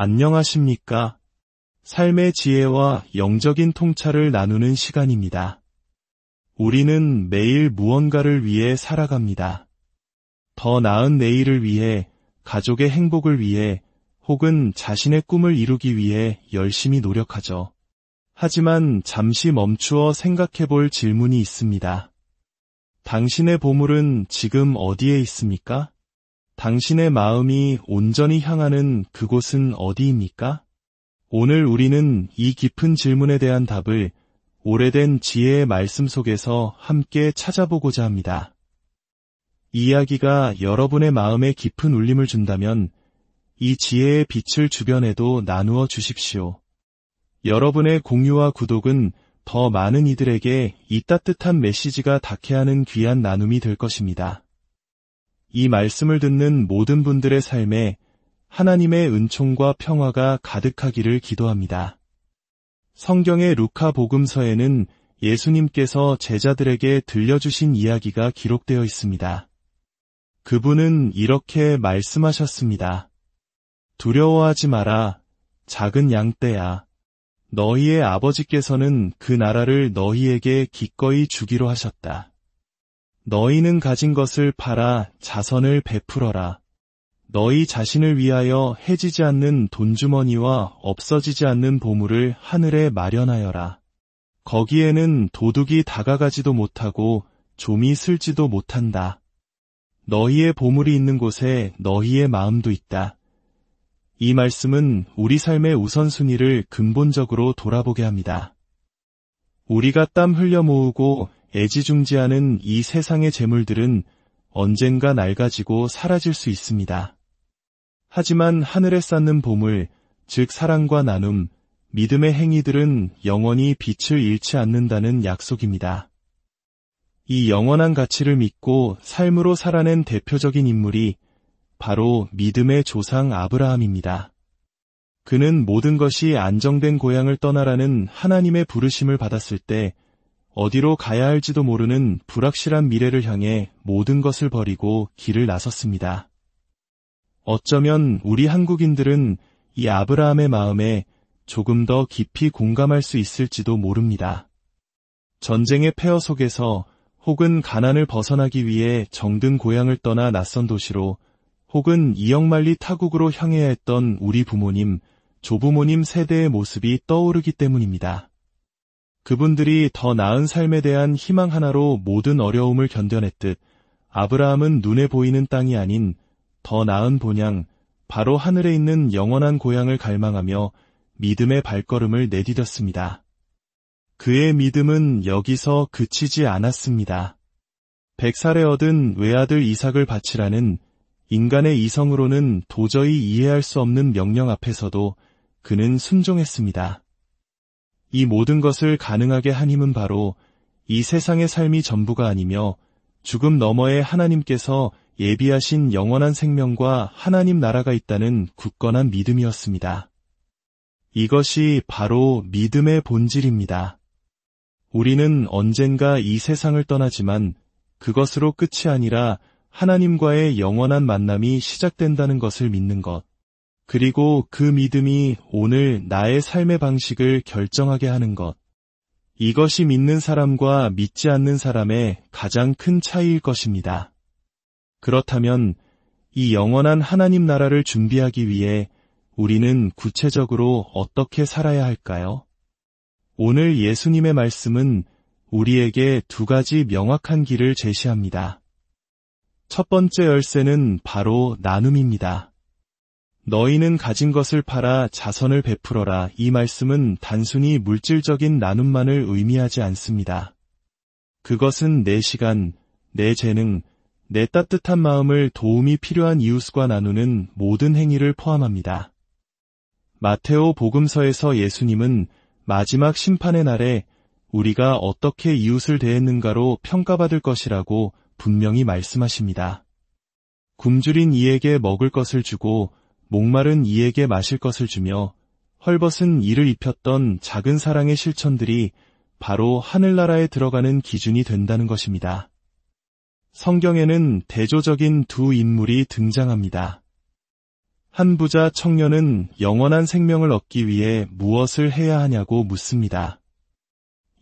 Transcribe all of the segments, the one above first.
안녕하십니까? 삶의 지혜와 영적인 통찰을 나누는 시간입니다. 우리는 매일 무언가를 위해 살아갑니다. 더 나은 내일을 위해, 가족의 행복을 위해, 혹은 자신의 꿈을 이루기 위해 열심히 노력하죠. 하지만 잠시 멈추어 생각해 볼 질문이 있습니다. 당신의 보물은 지금 어디에 있습니까? 당신의 마음이 온전히 향하는 그곳은 어디입니까? 오늘 우리는 이 깊은 질문에 대한 답을 오래된 지혜의 말씀 속에서 함께 찾아보고자 합니다. 이 이야기가 여러분의 마음에 깊은 울림을 준다면 이 지혜의 빛을 주변에도 나누어 주십시오. 여러분의 공유와 구독은 더 많은 이들에게 이 따뜻한 메시지가 닿게 하는 귀한 나눔이 될 것입니다. 이 말씀을 듣는 모든 분들의 삶에 하나님의 은총과 평화가 가득하기를 기도합니다. 성경의 루카 복음서에는 예수님께서 제자들에게 들려주신 이야기가 기록되어 있습니다. 그분은 이렇게 말씀하셨습니다. 두려워하지 마라, 작은 양떼야. 너희의 아버지께서는 그 나라를 너희에게 기꺼이 주기로 하셨다. 너희는 가진 것을 팔아 자선을 베풀어라. 너희 자신을 위하여 해지지 않는 돈주머니와 없어지지 않는 보물을 하늘에 마련하여라. 거기에는 도둑이 다가가지도 못하고 좀이 슬지도 못한다. 너희의 보물이 있는 곳에 너희의 마음도 있다. 이 말씀은 우리 삶의 우선순위를 근본적으로 돌아보게 합니다. 우리가 땀 흘려 모으고 애지중지하는 이 세상의 재물들은 언젠가 낡아지고 사라질 수 있습니다. 하지만 하늘에 쌓는 보물, 즉 사랑과 나눔, 믿음의 행위들은 영원히 빛을 잃지 않는다는 약속입니다. 이 영원한 가치를 믿고 삶으로 살아낸 대표적인 인물이 바로 믿음의 조상 아브라함입니다. 그는 모든 것이 안정된 고향을 떠나라는 하나님의 부르심을 받았을 때 어디로 가야 할지도 모르는 불확실한 미래를 향해 모든 것을 버리고 길을 나섰습니다. 어쩌면 우리 한국인들은 이 아브라함의 마음에 조금 더 깊이 공감할 수 있을지도 모릅니다. 전쟁의 폐허 속에서 혹은 가난을 벗어나기 위해 정든 고향을 떠나 낯선 도시로 혹은 이역만리 타국으로 향해야 했던 우리 부모님, 조부모님 세대의 모습이 떠오르기 때문입니다. 그분들이 더 나은 삶에 대한 희망 하나로 모든 어려움을 견뎌냈듯 아브라함은 눈에 보이는 땅이 아닌 더 나은 본향, 바로 하늘에 있는 영원한 고향을 갈망하며 믿음의 발걸음을 내디뎠습니다. 그의 믿음은 여기서 그치지 않았습니다. 100살에 얻은 외아들 이삭을 바치라는 인간의 이성으로는 도저히 이해할 수 없는 명령 앞에서도 그는 순종했습니다. 이 모든 것을 가능하게 한 힘은 바로 이 세상의 삶이 전부가 아니며 죽음 너머에 하나님께서 예비하신 영원한 생명과 하나님 나라가 있다는 굳건한 믿음이었습니다. 이것이 바로 믿음의 본질입니다. 우리는 언젠가 이 세상을 떠나지만 그것으로 끝이 아니라 하나님과의 영원한 만남이 시작된다는 것을 믿는 것. 그리고 그 믿음이 오늘 나의 삶의 방식을 결정하게 하는 것. 이것이 믿는 사람과 믿지 않는 사람의 가장 큰 차이일 것입니다. 그렇다면 이 영원한 하나님 나라를 준비하기 위해 우리는 구체적으로 어떻게 살아야 할까요? 오늘 예수님의 말씀은 우리에게 두 가지 명확한 길을 제시합니다. 첫 번째 열쇠는 바로 나눔입니다. 너희는 가진 것을 팔아 자선을 베풀어라. 이 말씀은 단순히 물질적인 나눔만을 의미하지 않습니다. 그것은 내 시간, 내 재능, 내 따뜻한 마음을 도움이 필요한 이웃과 나누는 모든 행위를 포함합니다. 마테오 복음서에서 예수님은 마지막 심판의 날에 우리가 어떻게 이웃을 대했는가로 평가받을 것이라고 분명히 말씀하십니다. 굶주린 이에게 먹을 것을 주고 목마른 이에게 마실 것을 주며 헐벗은 이를 입혔던 작은 사랑의 실천들이 바로 하늘나라에 들어가는 기준이 된다는 것입니다. 성경에는 대조적인 두 인물이 등장합니다. 한 부자 청년은 영원한 생명을 얻기 위해 무엇을 해야 하냐고 묻습니다.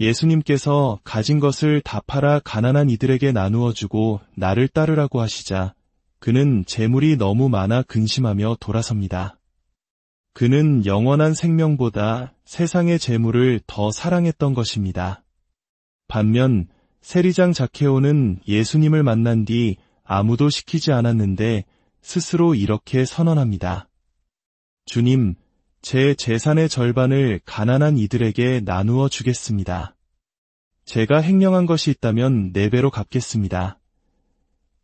예수님께서 가진 것을 다 팔아 가난한 이들에게 나누어 주고 나를 따르라고 하시자 그는 재물이 너무 많아 근심하며 돌아섭니다. 그는 영원한 생명보다 세상의 재물을 더 사랑했던 것입니다. 반면 세리장 자케오는 예수님을 만난 뒤 아무도 시키지 않았는데 스스로 이렇게 선언합니다. 주님, 제 재산의 절반을 가난한 이들에게 나누어 주겠습니다. 제가 횡령한 것이 있다면 4배로 갚겠습니다.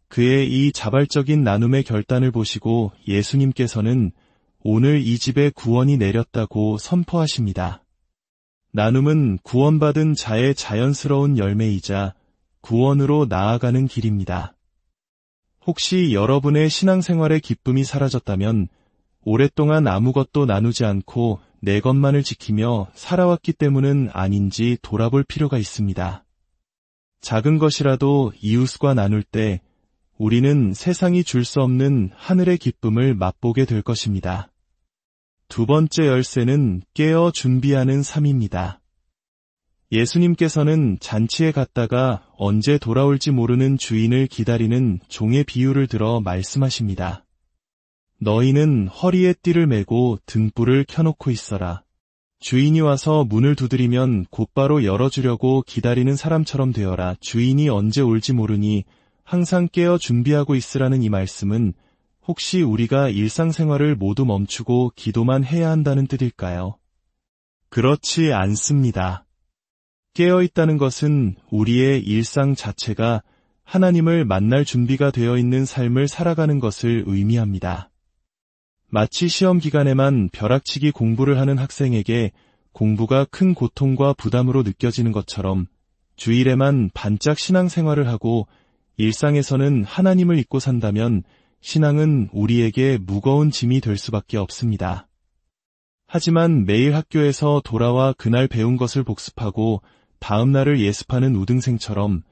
그의 이 자발적인 나눔의 결단을 보시고 예수님께서는 오늘 이 집에 구원이 내렸다고 선포하십니다. 나눔은 구원받은 자의 자연스러운 열매이자 구원으로 나아가는 길입니다. 혹시 여러분의 신앙생활의 기쁨이 사라졌다면 오랫동안 아무것도 나누지 않고 내 것만을 지키며 살아왔기 때문은 아닌지 돌아볼 필요가 있습니다. 작은 것이라도 이웃과 나눌 때 우리는 세상이 줄 수 없는 하늘의 기쁨을 맛보게 될 것입니다. 두 번째 열쇠는 깨어 준비하는 삶입니다. 예수님께서는 잔치에 갔다가 언제 돌아올지 모르는 주인을 기다리는 종의 비유를 들어 말씀하십니다. 너희는 허리에 띠를 메고 등불을 켜놓고 있어라. 주인이 와서 문을 두드리면 곧바로 열어주려고 기다리는 사람처럼 되어라. 주인이 언제 올지 모르니 항상 깨어 준비하고 있으라는 이 말씀은 혹시 우리가 일상생활을 모두 멈추고 기도만 해야 한다는 뜻일까요? 그렇지 않습니다. 깨어있다는 것은 우리의 일상 자체가 하나님을 만날 준비가 되어 있는 삶을 살아가는 것을 의미합니다. 마치 시험 기간에만 벼락치기 공부를 하는 학생에게 공부가 큰 고통과 부담으로 느껴지는 것처럼 주일에만 반짝 신앙생활을 하고 일상에서는 하나님을 잊고 산다면 신앙은 우리에게 무거운 짐이 될 수밖에 없습니다. 하지만 매일 학교에서 돌아와 그날 배운 것을 복습하고 다음 날을 예습하는 우등생처럼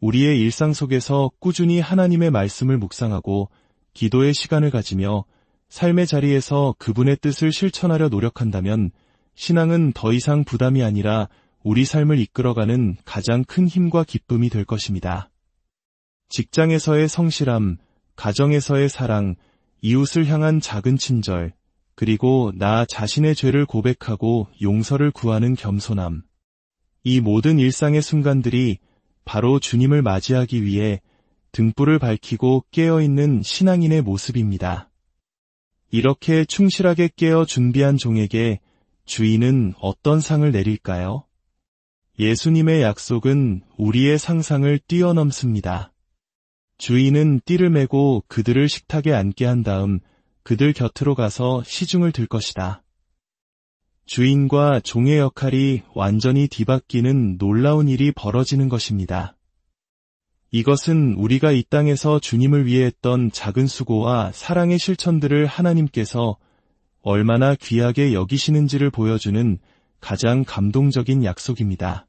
우리의 일상 속에서 꾸준히 하나님의 말씀을 묵상하고 기도의 시간을 가지며 삶의 자리에서 그분의 뜻을 실천하려 노력한다면 신앙은 더 이상 부담이 아니라 우리 삶을 이끌어가는 가장 큰 힘과 기쁨이 될 것입니다. 직장에서의 성실함, 가정에서의 사랑, 이웃을 향한 작은 친절, 그리고 나 자신의 죄를 고백하고 용서를 구하는 겸손함. 이 모든 일상의 순간들이 바로 주님을 맞이하기 위해 등불을 밝히고 깨어있는 신앙인의 모습입니다. 이렇게 충실하게 깨어 준비한 종에게 주인은 어떤 상을 내릴까요? 예수님의 약속은 우리의 상상을 뛰어넘습니다. 주인은 띠를 메고 그들을 식탁에 앉게 한 다음 그들 곁으로 가서 시중을 들 것이다. 주인과 종의 역할이 완전히 뒤바뀌는 놀라운 일이 벌어지는 것입니다. 이것은 우리가 이 땅에서 주님을 위해 했던 작은 수고와 사랑의 실천들을 하나님께서 얼마나 귀하게 여기시는지를 보여주는 가장 감동적인 약속입니다.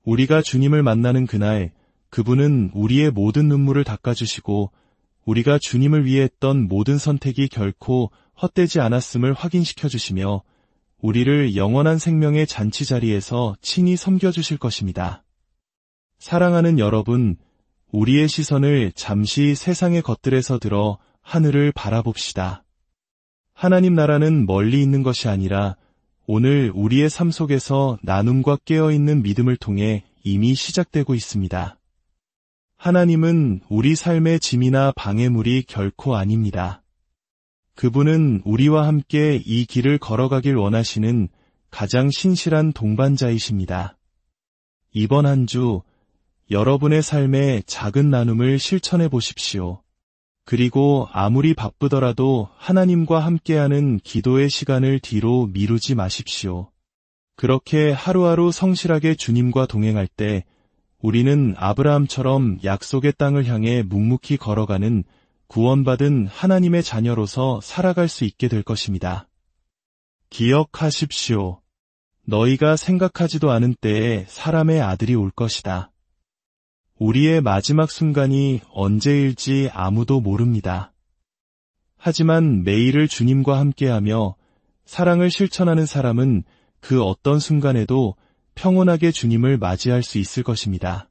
우리가 주님을 만나는 그날, 그분은 우리의 모든 눈물을 닦아주시고 우리가 주님을 위해 했던 모든 선택이 결코 헛되지 않았음을 확인시켜 주시며 우리를 영원한 생명의 잔치 자리에서 친히 섬겨주실 것입니다. 사랑하는 여러분, 우리의 시선을 잠시 세상의 것들에서 들어 하늘을 바라봅시다. 하나님 나라는 멀리 있는 것이 아니라 오늘 우리의 삶 속에서 나눔과 깨어있는 믿음을 통해 이미 시작되고 있습니다. 하나님은 우리 삶의 짐이나 방해물이 결코 아닙니다. 그분은 우리와 함께 이 길을 걸어가길 원하시는 가장 신실한 동반자이십니다. 이번 한 주 여러분의 삶의 작은 나눔을 실천해 보십시오. 그리고 아무리 바쁘더라도 하나님과 함께하는 기도의 시간을 뒤로 미루지 마십시오. 그렇게 하루하루 성실하게 주님과 동행할 때 우리는 아브라함처럼 약속의 땅을 향해 묵묵히 걸어가는 구원받은 하나님의 자녀로서 살아갈 수 있게 될 것입니다. 기억하십시오. 너희가 생각하지도 않은 때에 사람의 아들이 올 것이다. 우리의 마지막 순간이 언제일지 아무도 모릅니다. 하지만 매일을 주님과 함께하며 사랑을 실천하는 사람은 그 어떤 순간에도 평온하게 주님을 맞이할 수 있을 것입니다.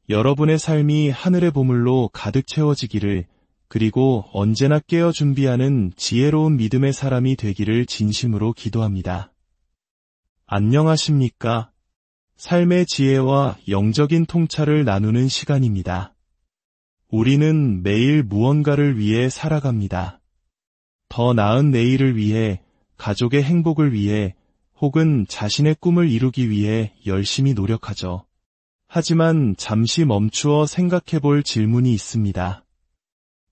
여러분의 삶이 하늘의 보물로 가득 채워지기를, 그리고 언제나 깨어 준비하는 지혜로운 믿음의 사람이 되기를 진심으로 기도합니다. 안녕하십니까? 삶의 지혜와 영적인 통찰을 나누는 시간입니다. 우리는 매일 무언가를 위해 살아갑니다. 더 나은 내일을 위해, 가족의 행복을 위해, 혹은 자신의 꿈을 이루기 위해 열심히 노력하죠. 하지만 잠시 멈추어 생각해 볼 질문이 있습니다.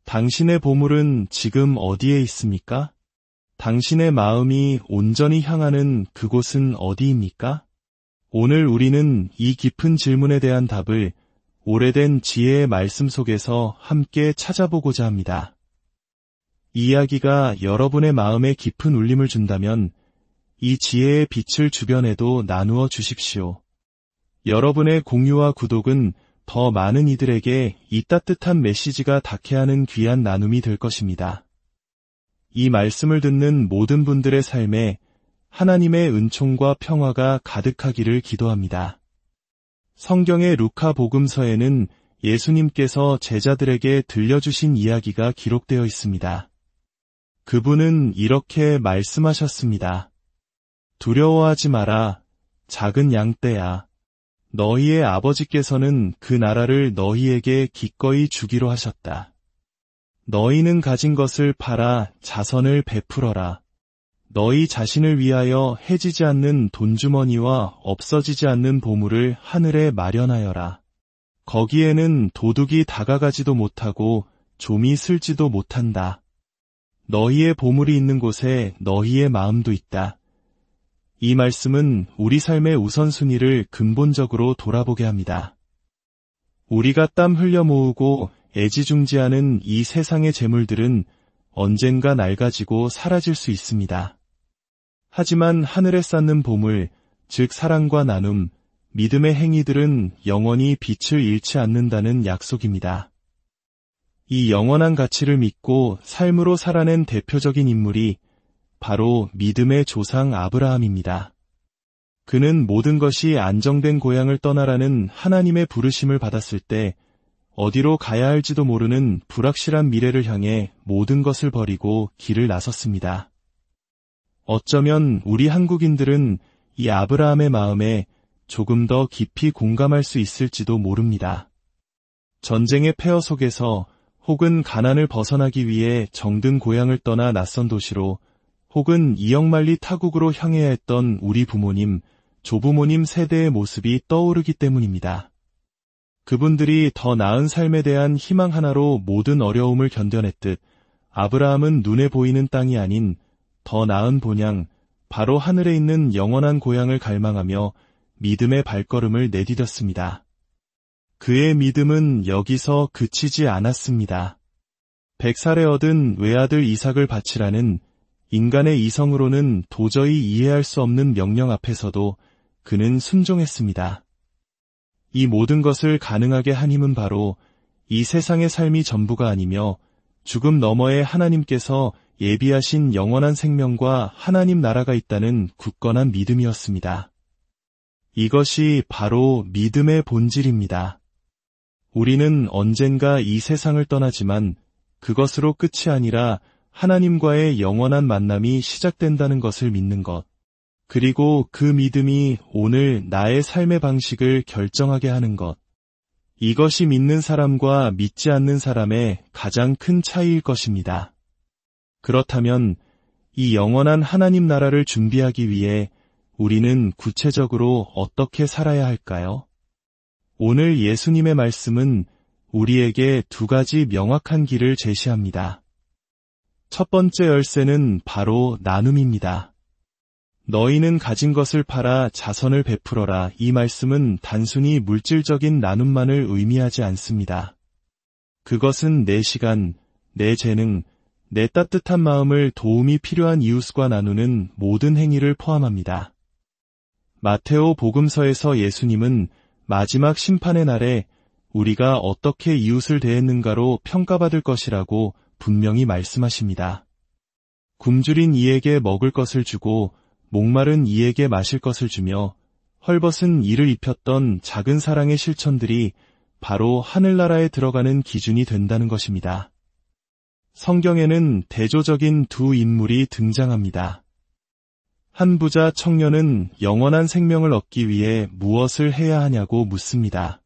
당신의 보물은 지금 어디에 있습니까? 당신의 마음이 온전히 향하는 그곳은 어디입니까? 오늘 우리는 이 깊은 질문에 대한 답을 오래된 지혜의 말씀 속에서 함께 찾아보고자 합니다. 이 이야기가 여러분의 마음에 깊은 울림을 준다면 이 지혜의 빛을 주변에도 나누어 주십시오. 여러분의 공유와 구독은 더 많은 이들에게 이 따뜻한 메시지가 닿게 하는 귀한 나눔이 될 것입니다. 이 말씀을 듣는 모든 분들의 삶에 하나님의 은총과 평화가 가득하기를 기도합니다. 성경의 루카 복음서에는 예수님께서 제자들에게 들려주신 이야기가 기록되어 있습니다. 그분은 이렇게 말씀하셨습니다. 두려워하지 마라, 작은 양떼야. 너희의 아버지께서는 그 나라를 너희에게 기꺼이 주기로 하셨다. 너희는 가진 것을 팔아 자선을 베풀어라. 너희 자신을 위하여 해지지 않는 돈주머니와 없어지지 않는 보물을 하늘에 마련하여라. 거기에는 도둑이 다가가지도 못하고 좀이 슬지도 못한다. 너희의 보물이 있는 곳에 너희의 마음도 있다. 이 말씀은 우리 삶의 우선순위를 근본적으로 돌아보게 합니다. 우리가 땀 흘려 모으고 애지중지하는 이 세상의 재물들은 언젠가 낡아지고 사라질 수 있습니다. 하지만 하늘에 쌓는 보물, 즉 사랑과 나눔, 믿음의 행위들은 영원히 빛을 잃지 않는다는 약속입니다. 이 영원한 가치를 믿고 삶으로 살아낸 대표적인 인물이 바로 믿음의 조상 아브라함입니다. 그는 모든 것이 안정된 고향을 떠나라는 하나님의 부르심을 받았을 때 어디로 가야 할지도 모르는 불확실한 미래를 향해 모든 것을 버리고 길을 나섰습니다. 어쩌면 우리 한국인들은 이 아브라함의 마음에 조금 더 깊이 공감할 수 있을지도 모릅니다. 전쟁의 폐허 속에서 혹은 가난을 벗어나기 위해 정든 고향을 떠나 낯선 도시로 혹은 이역만리 타국으로 향해야 했던 우리 부모님, 조부모님 세대의 모습이 떠오르기 때문입니다. 그분들이 더 나은 삶에 대한 희망 하나로 모든 어려움을 견뎌냈듯 아브라함은 눈에 보이는 땅이 아닌 더 나은 본향, 바로 하늘에 있는 영원한 고향을 갈망하며 믿음의 발걸음을 내디뎠습니다. 그의 믿음은 여기서 그치지 않았습니다. 100살에 얻은 외아들 이삭을 바치라는 인간의 이성으로는 도저히 이해할 수 없는 명령 앞에서도 그는 순종했습니다. 이 모든 것을 가능하게 한 힘은 바로 이 세상의 삶이 전부가 아니며 죽음 너머에 하나님께서 예비하신 영원한 생명과 하나님 나라가 있다는 굳건한 믿음이었습니다. 이것이 바로 믿음의 본질입니다. 우리는 언젠가 이 세상을 떠나지만 그것으로 끝이 아니라 하나님과의 영원한 만남이 시작된다는 것을 믿는 것. 그리고 그 믿음이 오늘 나의 삶의 방식을 결정하게 하는 것. 이것이 믿는 사람과 믿지 않는 사람의 가장 큰 차이일 것입니다. 그렇다면 이 영원한 하나님 나라를 준비하기 위해 우리는 구체적으로 어떻게 살아야 할까요? 오늘 예수님의 말씀은 우리에게 두 가지 명확한 길을 제시합니다. 첫 번째 열쇠는 바로 나눔입니다. 너희는 가진 것을 팔아 자선을 베풀어라. 이 말씀은 단순히 물질적인 나눔만을 의미하지 않습니다. 그것은 내 시간, 내 재능, 내 따뜻한 마음을 도움이 필요한 이웃과 나누는 모든 행위를 포함합니다. 마테오 복음서에서 예수님은 마지막 심판의 날에 우리가 어떻게 이웃을 대했는가로 평가받을 것이라고 분명히 말씀하십니다. 굶주린 이에게 먹을 것을 주고 목마른 이에게 마실 것을 주며 헐벗은 이를 입혔던 작은 사랑의 실천들이 바로 하늘나라에 들어가는 기준이 된다는 것입니다. 성경에는 대조적인 두 인물이 등장합니다. 한 부자 청년은 영원한 생명을 얻기 위해 무엇을 해야 하냐고 묻습니다.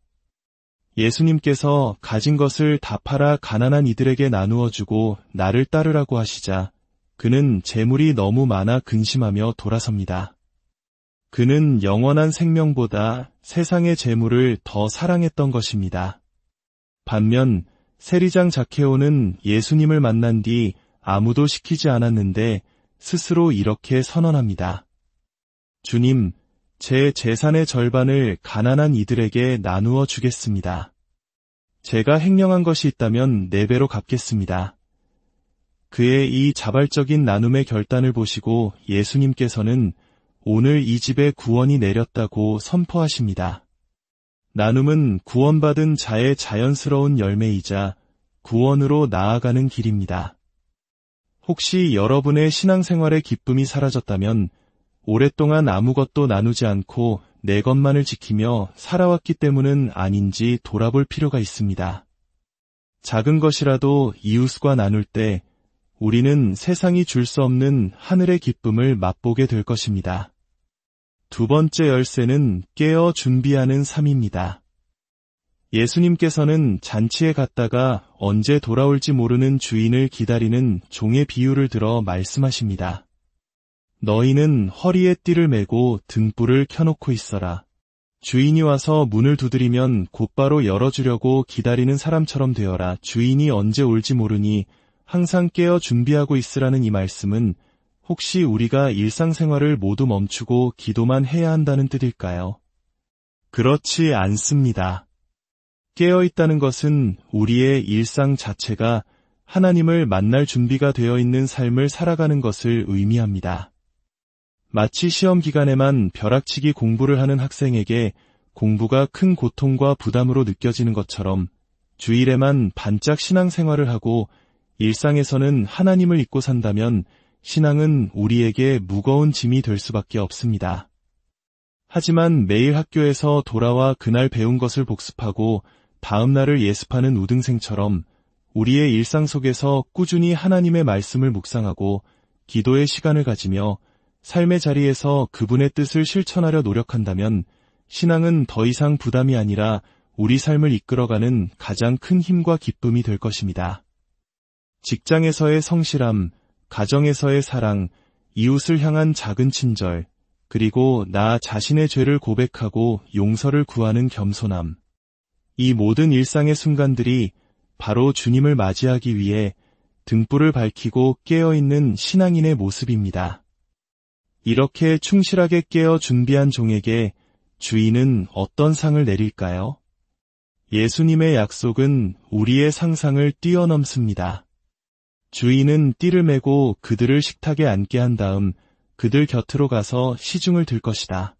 예수님께서 가진 것을 다 팔아 가난한 이들에게 나누어 주고 나를 따르라고 하시자 그는 재물이 너무 많아 근심하며 돌아섭니다. 그는 영원한 생명보다 세상의 재물을 더 사랑했던 것입니다. 반면 세리장 zakhe오는 예수님을 만난 뒤 아무도 시키지 않았는데 스스로 이렇게 선언합니다. 주님, 제 재산의 절반을 가난한 이들에게 나누어 주겠습니다. 제가 횡령한 것이 있다면 4배로 갚겠습니다. 그의 이 자발적인 나눔의 결단을 보시고 예수님께서는 오늘 이 집에 구원이 내렸다고 선포하십니다. 나눔은 구원받은 자의 자연스러운 열매이자 구원으로 나아가는 길입니다. 혹시 여러분의 신앙생활의 기쁨이 사라졌다면 오랫동안 아무것도 나누지 않고 내 것만을 지키며 살아왔기 때문은 아닌지 돌아볼 필요가 있습니다. 작은 것이라도 이웃과 나눌 때 우리는 세상이 줄 수 없는 하늘의 기쁨을 맛보게 될 것입니다. 두 번째 열쇠는 깨어 준비하는 삶입니다. 예수님께서는 잔치에 갔다가 언제 돌아올지 모르는 주인을 기다리는 종의 비유를 들어 말씀하십니다. 너희는 허리에 띠를 메고 등불을 켜놓고 있어라. 주인이 와서 문을 두드리면 곧바로 열어주려고 기다리는 사람처럼 되어라. 주인이 언제 올지 모르니 항상 깨어 준비하고 있으라는 이 말씀은 혹시 우리가 일상생활을 모두 멈추고 기도만 해야 한다는 뜻일까요? 그렇지 않습니다. 깨어있다는 것은 우리의 일상 자체가 하나님을 만날 준비가 되어 있는 삶을 살아가는 것을 의미합니다. 마치 시험 기간에만 벼락치기 공부를 하는 학생에게 공부가 큰 고통과 부담으로 느껴지는 것처럼 주일에만 반짝 신앙생활을 하고 일상에서는 하나님을 잊고 산다면 신앙은 우리에게 무거운 짐이 될 수밖에 없습니다. 하지만 매일 학교에서 돌아와 그날 배운 것을 복습하고 다음 날을 예습하는 우등생처럼 우리의 일상 속에서 꾸준히 하나님의 말씀을 묵상하고 기도의 시간을 가지며 삶의 자리에서 그분의 뜻을 실천하려 노력한다면 신앙은 더 이상 부담이 아니라 우리 삶을 이끌어가는 가장 큰 힘과 기쁨이 될 것입니다. 직장에서의 성실함, 가정에서의 사랑, 이웃을 향한 작은 친절, 그리고 나 자신의 죄를 고백하고 용서를 구하는 겸손함. 이 모든 일상의 순간들이 바로 주님을 맞이하기 위해 등불을 밝히고 깨어있는 신앙인의 모습입니다. 이렇게 충실하게 깨어 준비한 종에게 주인은 어떤 상을 내릴까요? 예수님의 약속은 우리의 상상을 뛰어넘습니다. 주인은 띠를 메고 그들을 식탁에 앉게 한 다음 그들 곁으로 가서 시중을 들 것이다.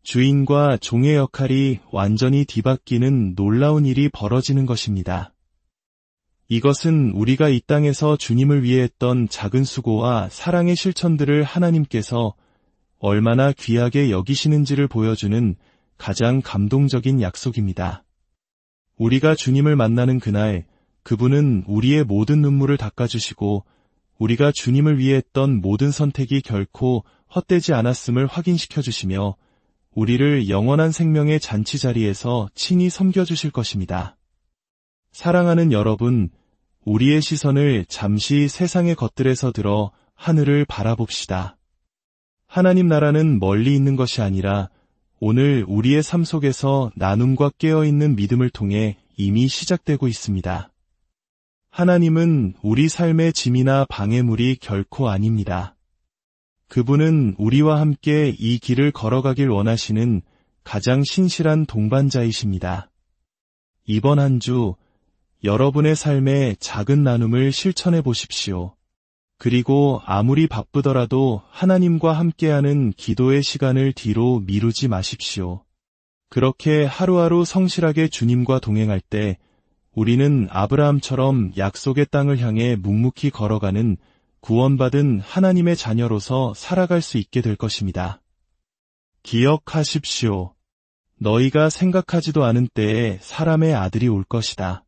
주인과 종의 역할이 완전히 뒤바뀌는 놀라운 일이 벌어지는 것입니다. 이것은 우리가 이 땅에서 주님을 위해 했던 작은 수고와 사랑의 실천들을 하나님께서 얼마나 귀하게 여기시는지를 보여주는 가장 감동적인 약속입니다. 우리가 주님을 만나는 그날, 그분은 우리의 모든 눈물을 닦아주시고 우리가 주님을 위해 했던 모든 선택이 결코 헛되지 않았음을 확인시켜주시며 우리를 영원한 생명의 잔치 자리에서 친히 섬겨주실 것입니다. 사랑하는 여러분, 우리의 시선을 잠시 세상의 것들에서 들어 하늘을 바라봅시다. 하나님 나라는 멀리 있는 것이 아니라 오늘 우리의 삶 속에서 나눔과 깨어있는 믿음을 통해 이미 시작되고 있습니다. 하나님은 우리 삶의 짐이나 방해물이 결코 아닙니다. 그분은 우리와 함께 이 길을 걸어가길 원하시는 가장 신실한 동반자이십니다. 이번 한 주 여러분의 삶의 작은 나눔을 실천해 보십시오. 그리고 아무리 바쁘더라도 하나님과 함께하는 기도의 시간을 뒤로 미루지 마십시오. 그렇게 하루하루 성실하게 주님과 동행할 때 우리는 아브라함처럼 약속의 땅을 향해 묵묵히 걸어가는 구원받은 하나님의 자녀로서 살아갈 수 있게 될 것입니다. 기억하십시오. 너희가 생각하지도 않은 때에 사람의 아들이 올 것이다.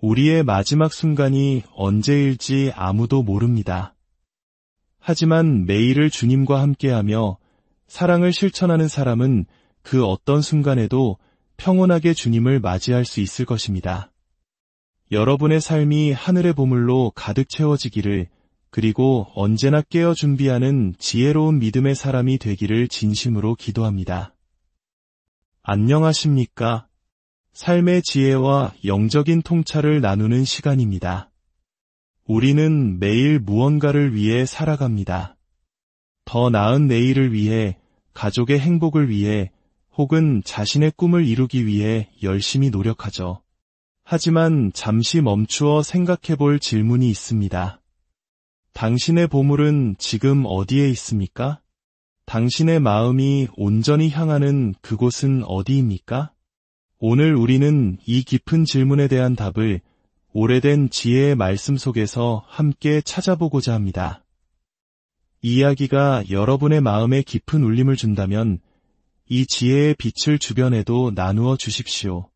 우리의 마지막 순간이 언제일지 아무도 모릅니다. 하지만 매일을 주님과 함께하며 사랑을 실천하는 사람은 그 어떤 순간에도 평온하게 주님을 맞이할 수 있을 것입니다. 여러분의 삶이 하늘의 보물로 가득 채워지기를, 그리고 언제나 깨어 준비하는 지혜로운 믿음의 사람이 되기를 진심으로 기도합니다. 안녕하십니까? 삶의 지혜와 영적인 통찰을 나누는 시간입니다. 우리는 매일 무언가를 위해 살아갑니다. 더 나은 내일을 위해, 가족의 행복을 위해, 혹은 자신의 꿈을 이루기 위해 열심히 노력하죠. 하지만 잠시 멈추어 생각해 볼 질문이 있습니다. 당신의 보물은 지금 어디에 있습니까? 당신의 마음이 온전히 향하는 그곳은 어디입니까? 오늘 우리는 이 깊은 질문에 대한 답을 오래된 지혜의 말씀 속에서 함께 찾아보고자 합니다. 이 이야기가 여러분의 마음에 깊은 울림을 준다면 이 지혜의 빛을 주변에도 나누어 주십시오.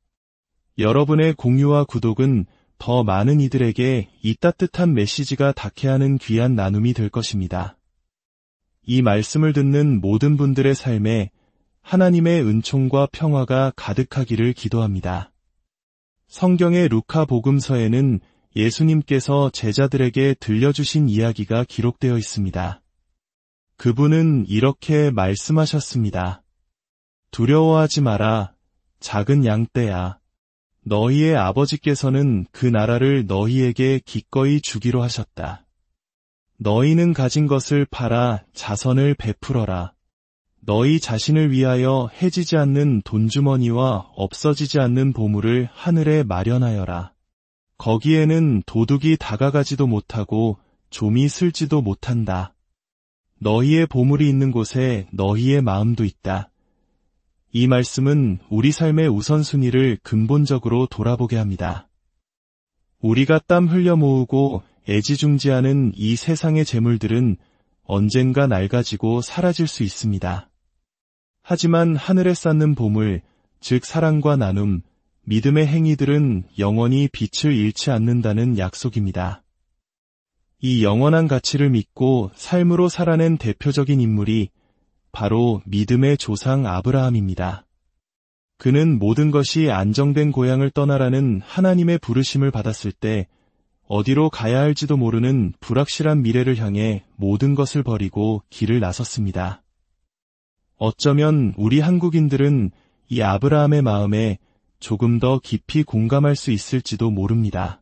여러분의 공유와 구독은 더 많은 이들에게 이 따뜻한 메시지가 닿게 하는 귀한 나눔이 될 것입니다. 이 말씀을 듣는 모든 분들의 삶에 하나님의 은총과 평화가 가득하기를 기도합니다. 성경의 루카 복음서에는 예수님께서 제자들에게 들려주신 이야기가 기록되어 있습니다. 그분은 이렇게 말씀하셨습니다. 두려워하지 마라, 작은 양떼야. 너희의 아버지께서는 그 나라를 너희에게 기꺼이 주기로 하셨다. 너희는 가진 것을 팔아 자선을 베풀어라. 너희 자신을 위하여 해지지 않는 돈주머니와 없어지지 않는 보물을 하늘에 마련하여라. 거기에는 도둑이 다가가지도 못하고 좀이 슬지도 못한다. 너희의 보물이 있는 곳에 너희의 마음도 있다. 이 말씀은 우리 삶의 우선순위를 근본적으로 돌아보게 합니다. 우리가 땀 흘려 모으고 애지중지하는 이 세상의 재물들은 언젠가 낡아지고 사라질 수 있습니다. 하지만 하늘에 쌓는 보물, 즉 사랑과 나눔, 믿음의 행위들은 영원히 빛을 잃지 않는다는 약속입니다. 이 영원한 가치를 믿고 삶으로 살아낸 대표적인 인물이 바로 믿음의 조상 아브라함입니다. 그는 모든 것이 안정된 고향을 떠나라는 하나님의 부르심을 받았을 때 어디로 가야 할지도 모르는 불확실한 미래를 향해 모든 것을 버리고 길을 나섰습니다. 어쩌면 우리 한국인들은 이 아브라함의 마음에 조금 더 깊이 공감할 수 있을지도 모릅니다.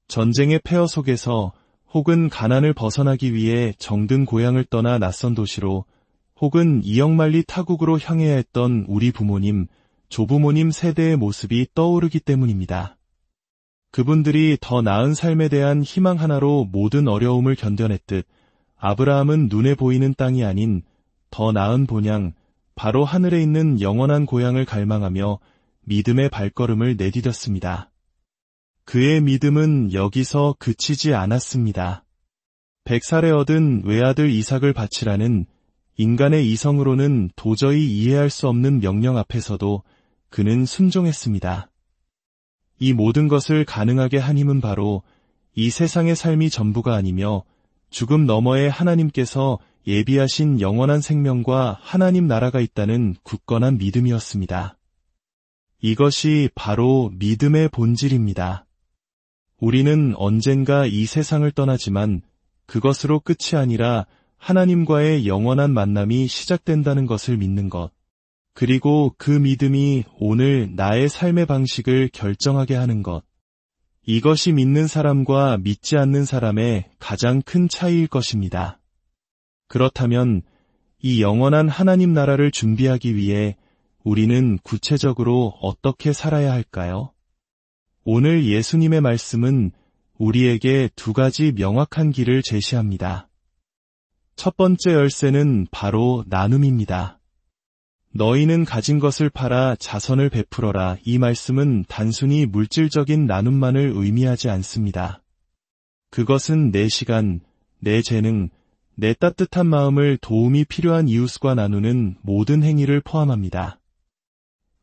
전쟁의 폐허 속에서 혹은 가난을 벗어나기 위해 정든 고향을 떠나 낯선 도시로 혹은 이역만리 타국으로 향해야 했던 우리 부모님, 조부모님 세대의 모습이 떠오르기 때문입니다. 그분들이 더 나은 삶에 대한 희망 하나로 모든 어려움을 견뎌냈듯 아브라함은 눈에 보이는 땅이 아닌 더 나은 본향, 바로 하늘에 있는 영원한 고향을 갈망하며 믿음의 발걸음을 내디뎠습니다. 그의 믿음은 여기서 그치지 않았습니다. 100살에 얻은 외아들 이삭을 바치라는 인간의 이성으로는 도저히 이해할 수 없는 명령 앞에서도 그는 순종했습니다. 이 모든 것을 가능하게 한 힘은 바로 이 세상의 삶이 전부가 아니며 죽음 너머에 하나님께서 예비하신 영원한 생명과 하나님 나라가 있다는 굳건한 믿음이었습니다. 이것이 바로 믿음의 본질입니다. 우리는 언젠가 이 세상을 떠나지만 그것으로 끝이 아니라 하나님과의 영원한 만남이 시작된다는 것을 믿는 것. 그리고 그 믿음이 오늘 나의 삶의 방식을 결정하게 하는 것. 이것이 믿는 사람과 믿지 않는 사람의 가장 큰 차이일 것입니다. 그렇다면 이 영원한 하나님 나라를 준비하기 위해 우리는 구체적으로 어떻게 살아야 할까요? 오늘 예수님의 말씀은 우리에게 두 가지 명확한 길을 제시합니다. 첫 번째 열쇠는 바로 나눔입니다. 너희는 가진 것을 팔아 자선을 베풀어라. 이 말씀은 단순히 물질적인 나눔만을 의미하지 않습니다. 그것은 내 시간, 내 재능, 내 따뜻한 마음을 도움이 필요한 이웃과 나누는 모든 행위를 포함합니다.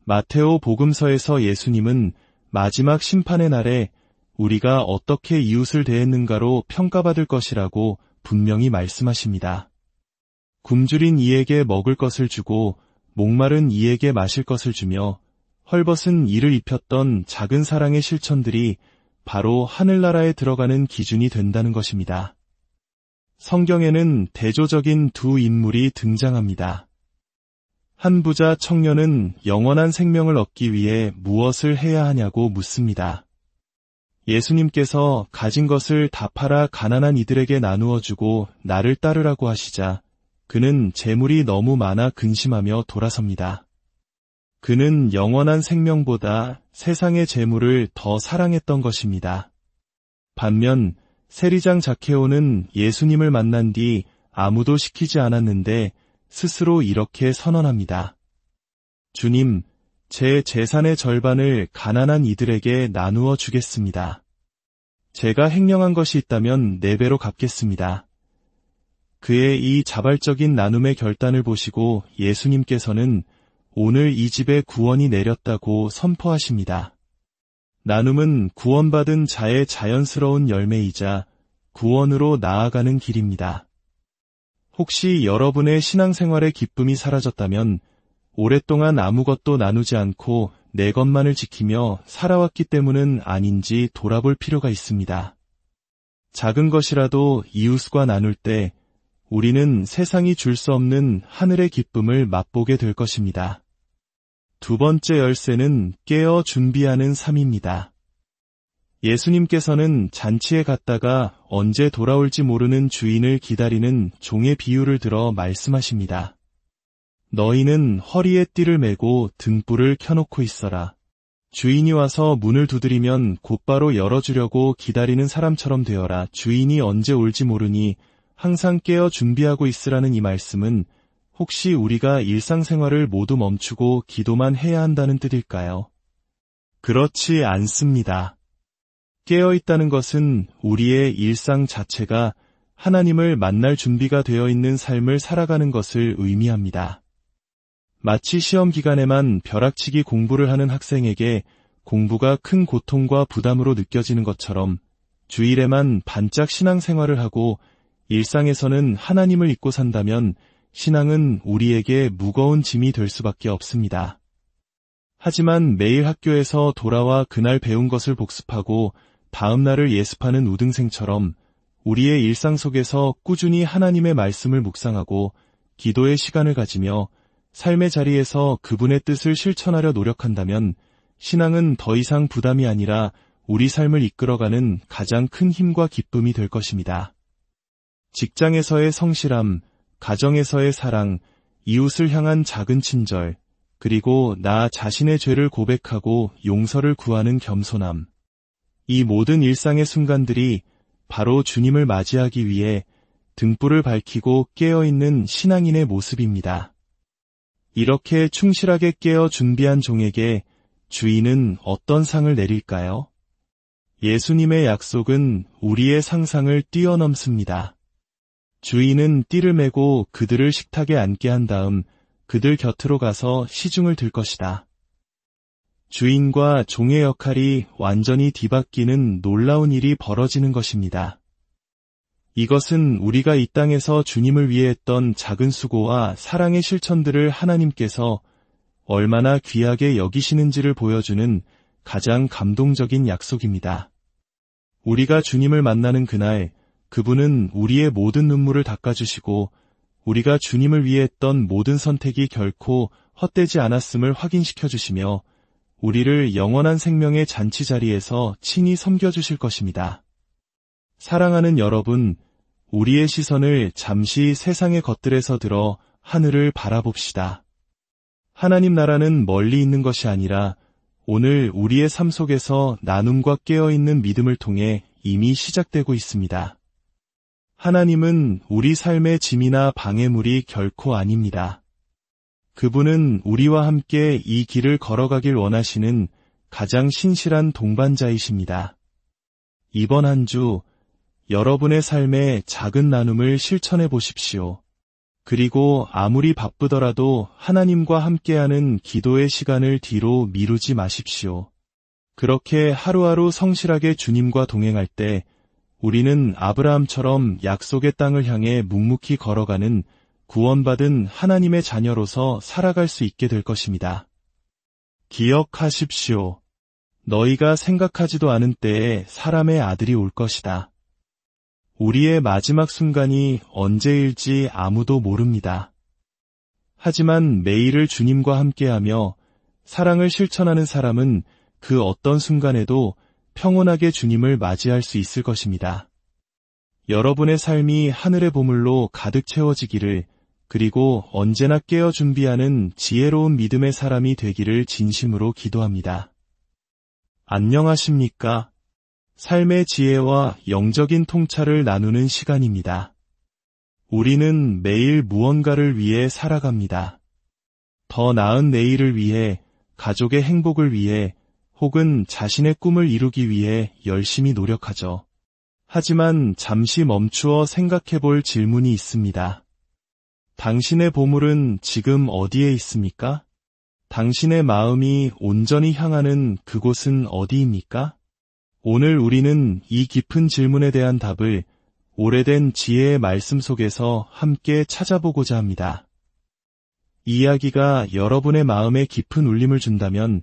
마테오 복음서에서 예수님은 마지막 심판의 날에 우리가 어떻게 이웃을 대했는가로 평가받을 것이라고 분명히 말씀하십니다. 굶주린 이에게 먹을 것을 주고 목마른 이에게 마실 것을 주며 헐벗은 이를 입혔던 작은 사랑의 실천들이 바로 하늘나라에 들어가는 기준이 된다는 것입니다. 성경에는 대조적인 두 인물이 등장합니다. 한 부자 청년은 영원한 생명을 얻기 위해 무엇을 해야 하냐고 묻습니다. 예수님께서 가진 것을 다 팔아 가난한 이들에게 나누어 주고 나를 따르라고 하시자 그는 재물이 너무 많아 근심하며 돌아섭니다. 그는 영원한 생명보다 세상의 재물을 더 사랑했던 것입니다. 반면 세리장 자케오는 예수님을 만난 뒤 아무도 시키지 않았는데 스스로 이렇게 선언합니다. 주님, 제 재산의 절반을 가난한 이들에게 나누어 주겠습니다. 제가 횡령한 것이 있다면 4배로 갚겠습니다. 그의 이 자발적인 나눔의 결단을 보시고 예수님께서는 오늘 이 집에 구원이 내렸다고 선포하십니다. 나눔은 구원받은 자의 자연스러운 열매이자 구원으로 나아가는 길입니다. 혹시 여러분의 신앙생활의 기쁨이 사라졌다면 오랫동안 아무것도 나누지 않고 내 것만을 지키며 살아왔기 때문은 아닌지 돌아볼 필요가 있습니다. 작은 것이라도 이웃과 나눌 때 우리는 세상이 줄 수 없는 하늘의 기쁨을 맛보게 될 것입니다. 두 번째 열쇠는 깨어 준비하는 삶입니다. 예수님께서는 잔치에 갔다가 언제 돌아올지 모르는 주인을 기다리는 종의 비유를 들어 말씀하십니다. 너희는 허리에 띠를 메고 등불을 켜놓고 있어라. 주인이 와서 문을 두드리면 곧바로 열어주려고 기다리는 사람처럼 되어라. 주인이 언제 올지 모르니 항상 깨어 준비하고 있으라는 이 말씀은 혹시 우리가 일상생활을 모두 멈추고 기도만 해야 한다는 뜻일까요? 그렇지 않습니다. 깨어있다는 것은 우리의 일상 자체가 하나님을 만날 준비가 되어 있는 삶을 살아가는 것을 의미합니다. 마치 시험 기간에만 벼락치기 공부를 하는 학생에게 공부가 큰 고통과 부담으로 느껴지는 것처럼 주일에만 반짝 신앙생활을 하고 일상에서는 하나님을 잊고 산다면 신앙은 우리에게 무거운 짐이 될 수밖에 없습니다. 하지만 매일 학교에서 돌아와 그날 배운 것을 복습하고 다음 날을 예습하는 우등생처럼 우리의 일상 속에서 꾸준히 하나님의 말씀을 묵상하고 기도의 시간을 가지며 삶의 자리에서 그분의 뜻을 실천하려 노력한다면 신앙은 더 이상 부담이 아니라 우리 삶을 이끌어가는 가장 큰 힘과 기쁨이 될 것입니다. 직장에서의 성실함, 가정에서의 사랑, 이웃을 향한 작은 친절, 그리고 나 자신의 죄를 고백하고 용서를 구하는 겸손함. 이 모든 일상의 순간들이 바로 주님을 맞이하기 위해 등불을 밝히고 깨어있는 신앙인의 모습입니다. 이렇게 충실하게 깨어 준비한 종에게 주인은 어떤 상을 내릴까요? 예수님의 약속은 우리의 상상을 뛰어넘습니다. 주인은 띠를 메고 그들을 식탁에 앉게 한 다음 그들 곁으로 가서 시중을 들 것이다. 주인과 종의 역할이 완전히 뒤바뀌는 놀라운 일이 벌어지는 것입니다. 이것은 우리가 이 땅에서 주님을 위해 했던 작은 수고와 사랑의 실천들을 하나님께서 얼마나 귀하게 여기시는지를 보여주는 가장 감동적인 약속입니다. 우리가 주님을 만나는 그날, 그분은 우리의 모든 눈물을 닦아주시고 우리가 주님을 위해 했던 모든 선택이 결코 헛되지 않았음을 확인시켜주시며 우리를 영원한 생명의 잔치 자리에서 친히 섬겨주실 것입니다. 사랑하는 여러분, 우리의 시선을 잠시 세상의 것들에서 들어 하늘을 바라봅시다. 하나님 나라는 멀리 있는 것이 아니라 오늘 우리의 삶 속에서 나눔과 깨어있는 믿음을 통해 이미 시작되고 있습니다. 하나님은 우리 삶의 짐이나 방해물이 결코 아닙니다. 그분은 우리와 함께 이 길을 걸어가길 원하시는 가장 신실한 동반자이십니다. 이번 한 주 여러분의 삶의 작은 나눔을 실천해 보십시오. 그리고 아무리 바쁘더라도 하나님과 함께하는 기도의 시간을 뒤로 미루지 마십시오. 그렇게 하루하루 성실하게 주님과 동행할 때 우리는 아브라함처럼 약속의 땅을 향해 묵묵히 걸어가는 구원받은 하나님의 자녀로서 살아갈 수 있게 될 것입니다. 기억하십시오. 너희가 생각하지도 않은 때에 사람의 아들이 올 것이다. 우리의 마지막 순간이 언제일지 아무도 모릅니다. 하지만 매일을 주님과 함께하며 사랑을 실천하는 사람은 그 어떤 순간에도 평온하게 주님을 맞이할 수 있을 것입니다. 여러분의 삶이 하늘의 보물로 가득 채워지기를, 그리고 언제나 깨어 준비하는 지혜로운 믿음의 사람이 되기를 진심으로 기도합니다. 안녕하십니까? 삶의 지혜와 영적인 통찰을 나누는 시간입니다. 우리는 매일 무언가를 위해 살아갑니다. 더 나은 내일을 위해, 가족의 행복을 위해, 혹은 자신의 꿈을 이루기 위해 열심히 노력하죠. 하지만 잠시 멈추어 생각해 볼 질문이 있습니다. 당신의 보물은 지금 어디에 있습니까? 당신의 마음이 온전히 향하는 그곳은 어디입니까? 오늘 우리는 이 깊은 질문에 대한 답을 오래된 지혜의 말씀 속에서 함께 찾아보고자 합니다. 이 이야기가 여러분의 마음에 깊은 울림을 준다면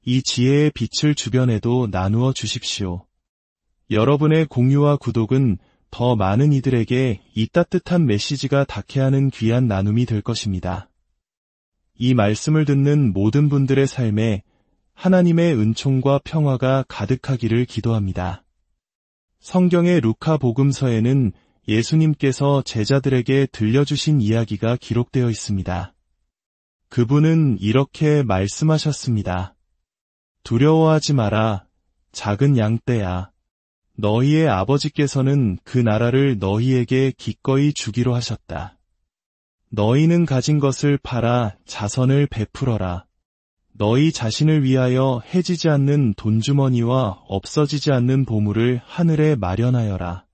이 지혜의 빛을 주변에도 나누어 주십시오. 여러분의 공유와 구독은 더 많은 이들에게 이 따뜻한 메시지가 닿게 하는 귀한 나눔이 될 것입니다. 이 말씀을 듣는 모든 분들의 삶에 하나님의 은총과 평화가 가득하기를 기도합니다. 성경의 루카 복음서에는 예수님께서 제자들에게 들려주신 이야기가 기록되어 있습니다. 그분은 이렇게 말씀하셨습니다. 두려워하지 마라, 작은 양떼야. 너희의 아버지께서는 그 나라를 너희에게 기꺼이 주기로 하셨다. 너희는 가진 것을 팔아 자선을 베풀어라. 너희 자신을 위하여 해지지 않는 돈주머니와 없어지지 않는 보물을 하늘에 마련하여라.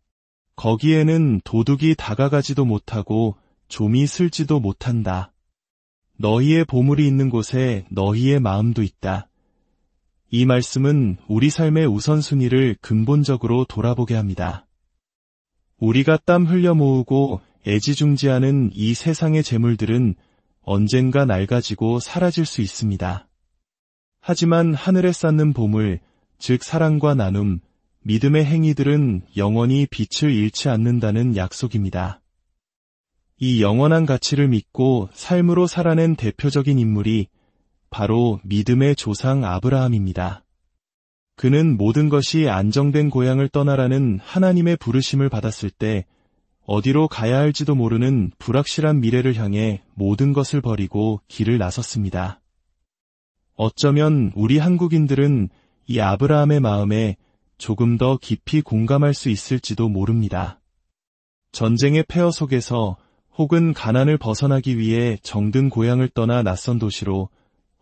거기에는 도둑이 다가가지도 못하고 좀이 슬지도 못한다. 너희의 보물이 있는 곳에 너희의 마음도 있다. 이 말씀은 우리 삶의 우선순위를 근본적으로 돌아보게 합니다. 우리가 땀 흘려 모으고 애지중지하는 이 세상의 재물들은 언젠가 낡아지고 사라질 수 있습니다. 하지만 하늘에 쌓는 보물, 즉 사랑과 나눔, 믿음의 행위들은 영원히 빛을 잃지 않는다는 약속입니다. 이 영원한 가치를 믿고 삶으로 살아낸 대표적인 인물이 바로 믿음의 조상 아브라함입니다. 그는 모든 것이 안정된 고향을 떠나라는 하나님의 부르심을 받았을 때 어디로 가야 할지도 모르는 불확실한 미래를 향해 모든 것을 버리고 길을 나섰습니다. 어쩌면 우리 한국인들은 이 아브라함의 마음에 조금 더 깊이 공감할 수 있을지도 모릅니다. 전쟁의 폐허 속에서 혹은 가난을 벗어나기 위해 정든 고향을 떠나 낯선 도시로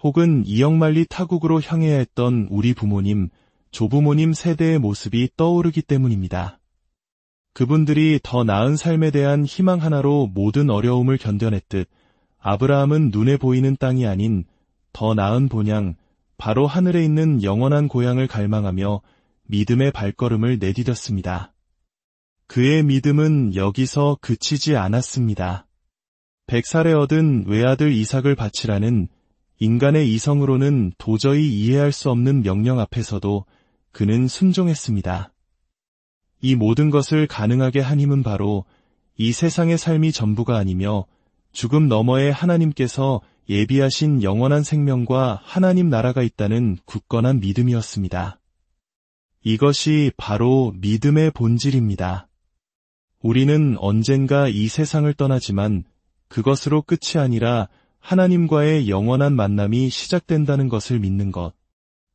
혹은 이역만리 타국으로 향해야 했던 우리 부모님, 조부모님 세대의 모습이 떠오르기 때문입니다. 그분들이 더 나은 삶에 대한 희망 하나로 모든 어려움을 견뎌냈듯 아브라함은 눈에 보이는 땅이 아닌 더 나은 본향, 바로 하늘에 있는 영원한 고향을 갈망하며 믿음의 발걸음을 내디뎠습니다. 그의 믿음은 여기서 그치지 않았습니다. 100살에 얻은 외아들 이삭을 바치라는 인간의 이성으로는 도저히 이해할 수 없는 명령 앞에서도 그는 순종했습니다. 이 모든 것을 가능하게 한 힘은 바로 이 세상의 삶이 전부가 아니며 죽음 너머에 하나님께서 예비하신 영원한 생명과 하나님 나라가 있다는 굳건한 믿음이었습니다. 이것이 바로 믿음의 본질입니다. 우리는 언젠가 이 세상을 떠나지만 그것으로 끝이 아니라 하나님과의 영원한 만남이 시작된다는 것을 믿는 것.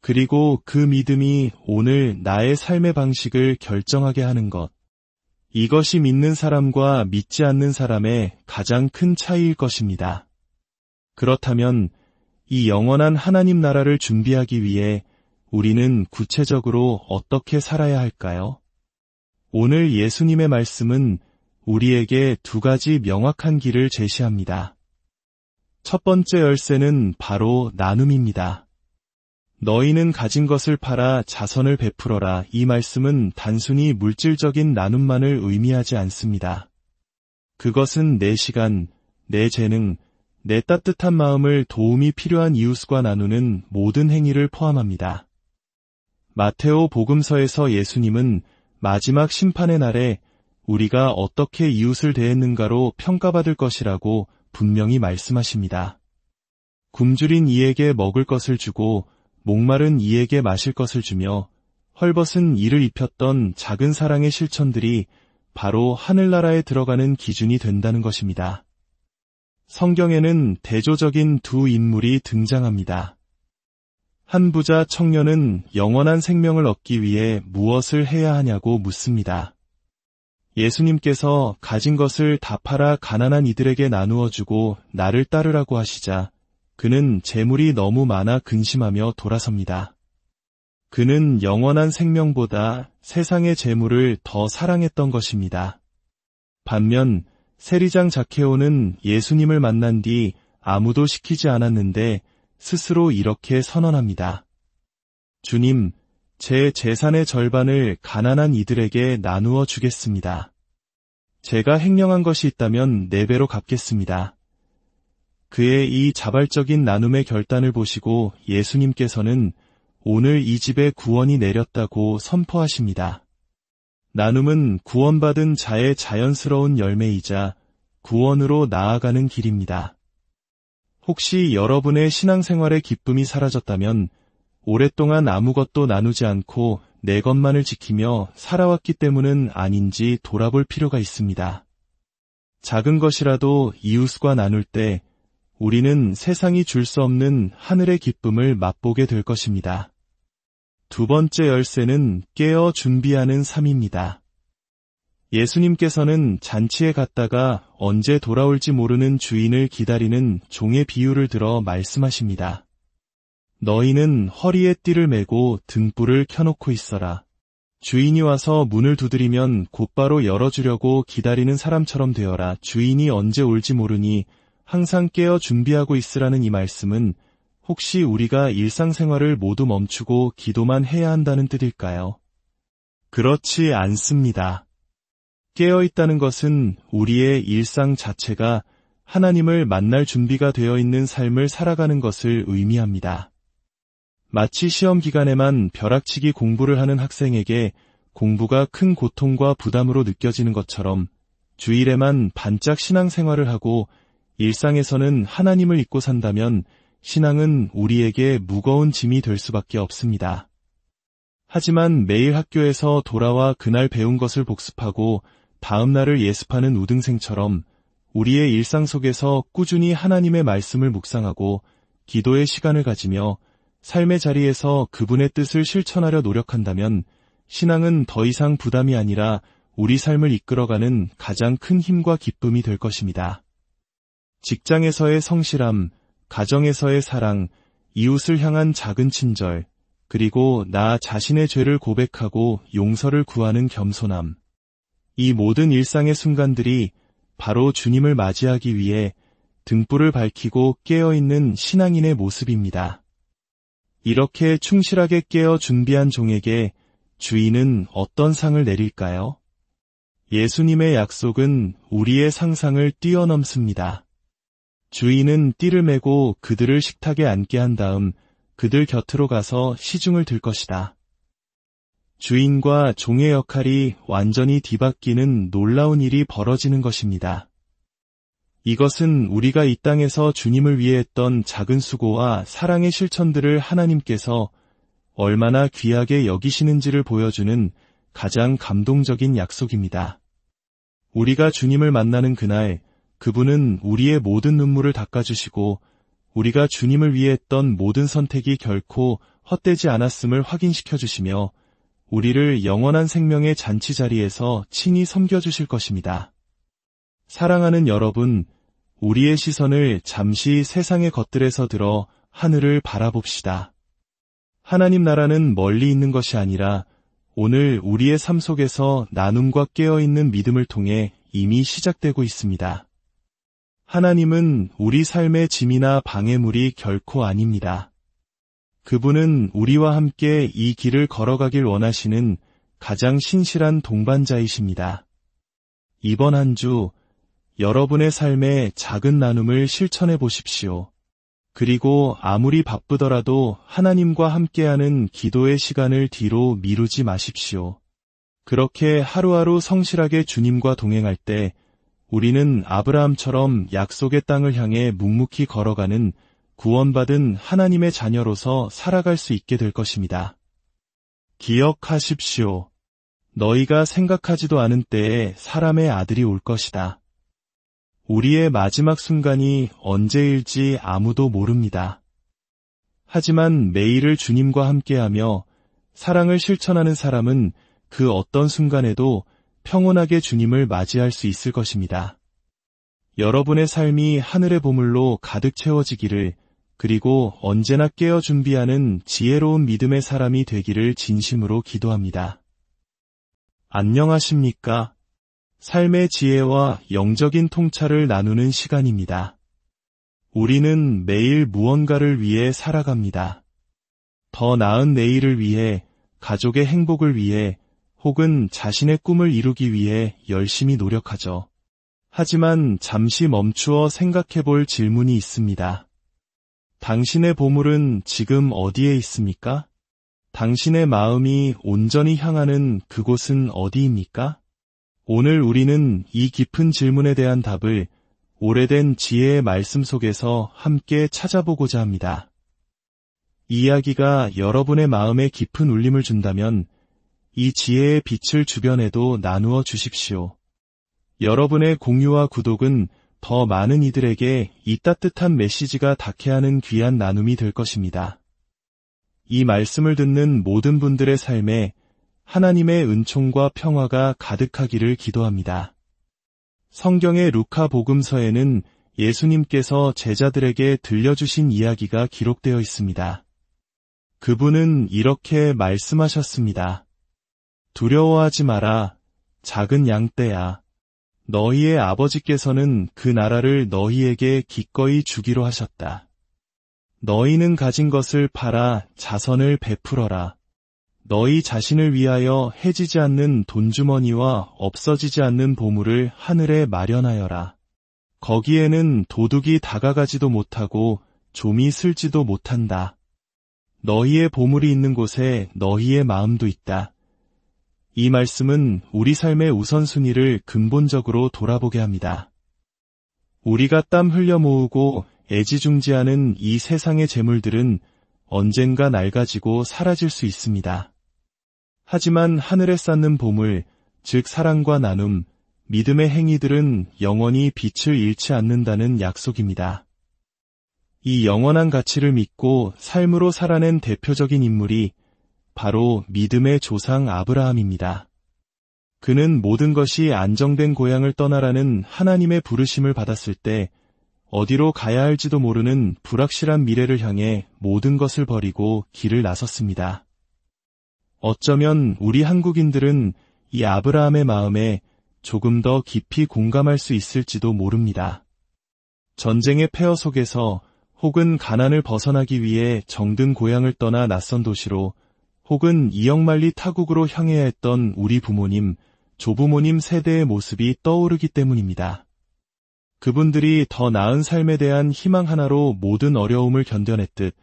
그리고 그 믿음이 오늘 나의 삶의 방식을 결정하게 하는 것. 이것이 믿는 사람과 믿지 않는 사람의 가장 큰 차이일 것입니다. 그렇다면 이 영원한 하나님 나라를 준비하기 위해 우리는 구체적으로 어떻게 살아야 할까요? 오늘 예수님의 말씀은 우리에게 두 가지 명확한 길을 제시합니다. 첫 번째 열쇠는 바로 나눔입니다. 너희는 가진 것을 팔아 자선을 베풀어라. 이 말씀은 단순히 물질적인 나눔만을 의미하지 않습니다. 그것은 내 시간, 내 재능, 내 따뜻한 마음을 도움이 필요한 이웃과 나누는 모든 행위를 포함합니다. 마테오 복음서에서 예수님은 마지막 심판의 날에 우리가 어떻게 이웃을 대했는가로 평가받을 것이라고 분명히 말씀하십니다. 굶주린 이에게 먹을 것을 주고 목마른 이에게 마실 것을 주며 헐벗은 이를 입혔던 작은 사랑의 실천들이 바로 하늘나라에 들어가는 기준이 된다는 것입니다. 성경에는 대조적인 두 인물이 등장합니다. 한 부자 청년은 영원한 생명을 얻기 위해 무엇을 해야 하냐고 묻습니다. 예수님께서 가진 것을 다 팔아 가난한 이들에게 나누어 주고 나를 따르라고 하시자 그는 재물이 너무 많아 근심하며 돌아섭니다. 그는 영원한 생명보다 세상의 재물을 더 사랑했던 것입니다. 반면 세리장 자케오는 예수님을 만난 뒤 아무도 시키지 않았는데 스스로 이렇게 선언합니다. 주님, 제 재산의 절반을 가난한 이들에게 나누어 주겠습니다. 제가 횡령한 것이 있다면 4배로 갚겠습니다. 그의 이 자발적인 나눔의 결단을 보시고 예수님께서는 오늘 이 집에 구원이 내렸다고 선포하십니다. 나눔은 구원받은 자의 자연스러운 열매이자 구원으로 나아가는 길입니다. 혹시 여러분의 신앙생활의 기쁨이 사라졌다면 오랫동안 아무것도 나누지 않고 내 것만을 지키며 살아왔기 때문은 아닌지 돌아볼 필요가 있습니다. 작은 것이라도 이웃과 나눌 때 우리는 세상이 줄 수 없는 하늘의 기쁨을 맛보게 될 것입니다. 두 번째 열쇠는 깨어 준비하는 삶입니다. 예수님께서는 잔치에 갔다가 언제 돌아올지 모르는 주인을 기다리는 종의 비유를 들어 말씀하십니다. 너희는 허리에 띠를 메고 등불을 켜놓고 있어라. 주인이 와서 문을 두드리면 곧바로 열어주려고 기다리는 사람처럼 되어라. 주인이 언제 올지 모르니 항상 깨어 준비하고 있으라는 이 말씀은 혹시 우리가 일상생활을 모두 멈추고 기도만 해야 한다는 뜻일까요? 그렇지 않습니다. 깨어있다는 것은 우리의 일상 자체가 하나님을 만날 준비가 되어 있는 삶을 살아가는 것을 의미합니다. 마치 시험 기간에만 벼락치기 공부를 하는 학생에게 공부가 큰 고통과 부담으로 느껴지는 것처럼 주일에만 반짝 신앙생활을 하고 일상에서는 하나님을 잊고 산다면 신앙은 우리에게 무거운 짐이 될 수밖에 없습니다. 하지만 매일 학교에서 돌아와 그날 배운 것을 복습하고 다음 날을 예습하는 우등생처럼 우리의 일상 속에서 꾸준히 하나님의 말씀을 묵상하고 기도의 시간을 가지며 삶의 자리에서 그분의 뜻을 실천하려 노력한다면 신앙은 더 이상 부담이 아니라 우리 삶을 이끌어가는 가장 큰 힘과 기쁨이 될 것입니다. 직장에서의 성실함, 가정에서의 사랑, 이웃을 향한 작은 친절, 그리고 나 자신의 죄를 고백하고 용서를 구하는 겸손함. 이 모든 일상의 순간들이 바로 주님을 맞이하기 위해 등불을 밝히고 깨어있는 신앙인의 모습입니다. 이렇게 충실하게 깨어 준비한 종에게 주인은 어떤 상을 내릴까요? 예수님의 약속은 우리의 상상을 뛰어넘습니다. 주인은 띠를 메고 그들을 식탁에 앉게 한 다음 그들 곁으로 가서 시중을 들 것이다. 주인과 종의 역할이 완전히 뒤바뀌는 놀라운 일이 벌어지는 것입니다. 이것은 우리가 이 땅에서 주님을 위해 했던 작은 수고와 사랑의 실천들을 하나님께서 얼마나 귀하게 여기시는지를 보여주는 가장 감동적인 약속입니다. 우리가 주님을 만나는 그날, 그분은 우리의 모든 눈물을 닦아주시고 우리가 주님을 위해 했던 모든 선택이 결코 헛되지 않았음을 확인시켜 주시며 우리를 영원한 생명의 잔치 자리에서 친히 섬겨주실 것입니다. 사랑하는 여러분, 우리의 시선을 잠시 세상의 것들에서 들어 하늘을 바라봅시다. 하나님 나라는 멀리 있는 것이 아니라 오늘 우리의 삶 속에서 나눔과 깨어있는 믿음을 통해 이미 시작되고 있습니다. 하나님은 우리 삶의 짐이나 방해물이 결코 아닙니다. 그분은 우리와 함께 이 길을 걸어가길 원하시는 가장 신실한 동반자이십니다. 이번 한 주 여러분의 삶의 작은 나눔을 실천해 보십시오. 그리고 아무리 바쁘더라도 하나님과 함께하는 기도의 시간을 뒤로 미루지 마십시오. 그렇게 하루하루 성실하게 주님과 동행할 때 우리는 아브라함처럼 약속의 땅을 향해 묵묵히 걸어가는 구원받은 하나님의 자녀로서 살아갈 수 있게 될 것입니다. 기억하십시오. 너희가 생각하지도 않은 때에 사람의 아들이 올 것이다. 우리의 마지막 순간이 언제일지 아무도 모릅니다. 하지만 매일을 주님과 함께하며 사랑을 실천하는 사람은 그 어떤 순간에도 평온하게 주님을 맞이할 수 있을 것입니다. 여러분의 삶이 하늘의 보물로 가득 채워지기를, 그리고 언제나 깨어 준비하는 지혜로운 믿음의 사람이 되기를 진심으로 기도합니다. 안녕하십니까? 삶의 지혜와 영적인 통찰을 나누는 시간입니다. 우리는 매일 무언가를 위해 살아갑니다. 더 나은 내일을 위해, 가족의 행복을 위해, 혹은 자신의 꿈을 이루기 위해 열심히 노력하죠. 하지만 잠시 멈추어 생각해 볼 질문이 있습니다. 당신의 보물은 지금 어디에 있습니까? 당신의 마음이 온전히 향하는 그곳은 어디입니까? 오늘 우리는 이 깊은 질문에 대한 답을 오래된 지혜의 말씀 속에서 함께 찾아보고자 합니다. 이 이야기가 여러분의 마음에 깊은 울림을 준다면 이 지혜의 빛을 주변에도 나누어 주십시오. 여러분의 공유와 구독은 더 많은 이들에게 이 따뜻한 메시지가 닿게 하는 귀한 나눔이 될 것입니다. 이 말씀을 듣는 모든 분들의 삶에 하나님의 은총과 평화가 가득하기를 기도합니다. 성경의 루카 복음서에는 예수님께서 제자들에게 들려주신 이야기가 기록되어 있습니다. 그분은 이렇게 말씀하셨습니다. 두려워하지 마라, 작은 양떼야. 너희의 아버지께서는 그 나라를 너희에게 기꺼이 주기로 하셨다. 너희는 가진 것을 팔아 자선을 베풀어라. 너희 자신을 위하여 해지지 않는 돈주머니와 없어지지 않는 보물을 하늘에 마련하여라. 거기에는 도둑이 다가가지도 못하고 좀이 슬지도 못한다. 너희의 보물이 있는 곳에 너희의 마음도 있다. 이 말씀은 우리 삶의 우선순위를 근본적으로 돌아보게 합니다. 우리가 땀 흘려 모으고 애지중지하는 이 세상의 재물들은 언젠가 낡아지고 사라질 수 있습니다. 하지만 하늘에 쌓는 보물, 즉 사랑과 나눔, 믿음의 행위들은 영원히 빛을 잃지 않는다는 약속입니다. 이 영원한 가치를 믿고 삶으로 살아낸 대표적인 인물이 바로 믿음의 조상 아브라함입니다. 그는 모든 것이 안정된 고향을 떠나라는 하나님의 부르심을 받았을 때 어디로 가야 할지도 모르는 불확실한 미래를 향해 모든 것을 버리고 길을 나섰습니다. 어쩌면 우리 한국인들은 이 아브라함의 마음에 조금 더 깊이 공감할 수 있을지도 모릅니다. 전쟁의 폐허 속에서 혹은 가난을 벗어나기 위해 정든 고향을 떠나 낯선 도시로 혹은 이역만리 타국으로 향해야 했던 우리 부모님, 조부모님 세대의 모습이 떠오르기 때문입니다. 그분들이 더 나은 삶에 대한 희망 하나로 모든 어려움을 견뎌냈듯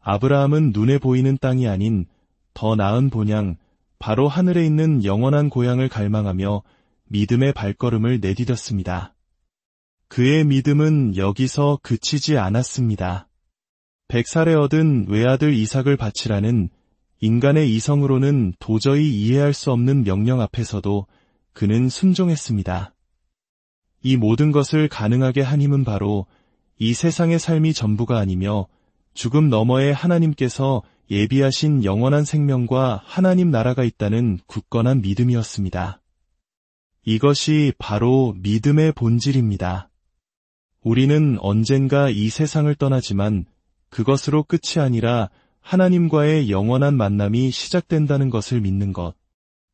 아브라함은 눈에 보이는 땅이 아닌 더 나은 본향, 바로 하늘에 있는 영원한 고향을 갈망하며 믿음의 발걸음을 내디뎠습니다. 그의 믿음은 여기서 그치지 않았습니다. 100살에 얻은 외아들 이삭을 바치라는 인간의 이성으로는 도저히 이해할 수 없는 명령 앞에서도 그는 순종했습니다. 이 모든 것을 가능하게 한 힘은 바로 이 세상의 삶이 전부가 아니며 죽음 너머에 하나님께서 예비하신 영원한 생명과 하나님 나라가 있다는 굳건한 믿음이었습니다. 이것이 바로 믿음의 본질입니다. 우리는 언젠가 이 세상을 떠나지만 그것으로 끝이 아니라 하나님과의 영원한 만남이 시작된다는 것을 믿는 것.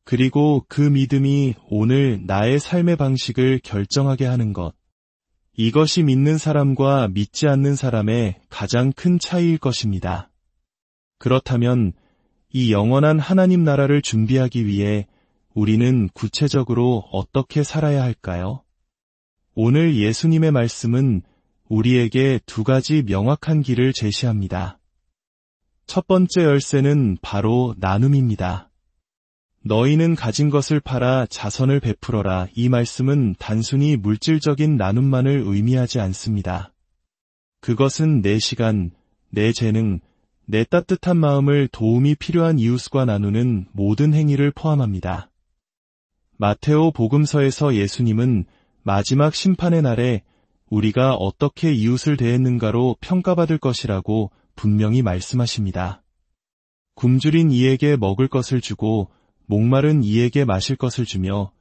그리고 그 믿음이 오늘 나의 삶의 방식을 결정하게 하는 것. 이것이 믿는 사람과 믿지 않는 사람의 가장 큰 차이일 것입니다. 그렇다면 이 영원한 하나님 나라를 준비하기 위해 우리는 구체적으로 어떻게 살아야 할까요? 오늘 예수님의 말씀은 우리에게 두 가지 명확한 길을 제시합니다. 첫 번째 열쇠는 바로 나눔입니다. 너희는 가진 것을 팔아 자선을 베풀어라. 이 말씀은 단순히 물질적인 나눔만을 의미하지 않습니다. 그것은 내 시간, 내 재능, 내 따뜻한 마음을 도움이 필요한 이웃과 나누는 모든 행위를 포함합니다. 마테오 복음서에서 예수님은 마지막 심판의 날에 우리가 어떻게 이웃을 대했는가로 평가받을 것이라고 분명히 말씀하십니다. 굶주린 이에게 먹을 것을 주고 목마른 이에게 마실 것을 주며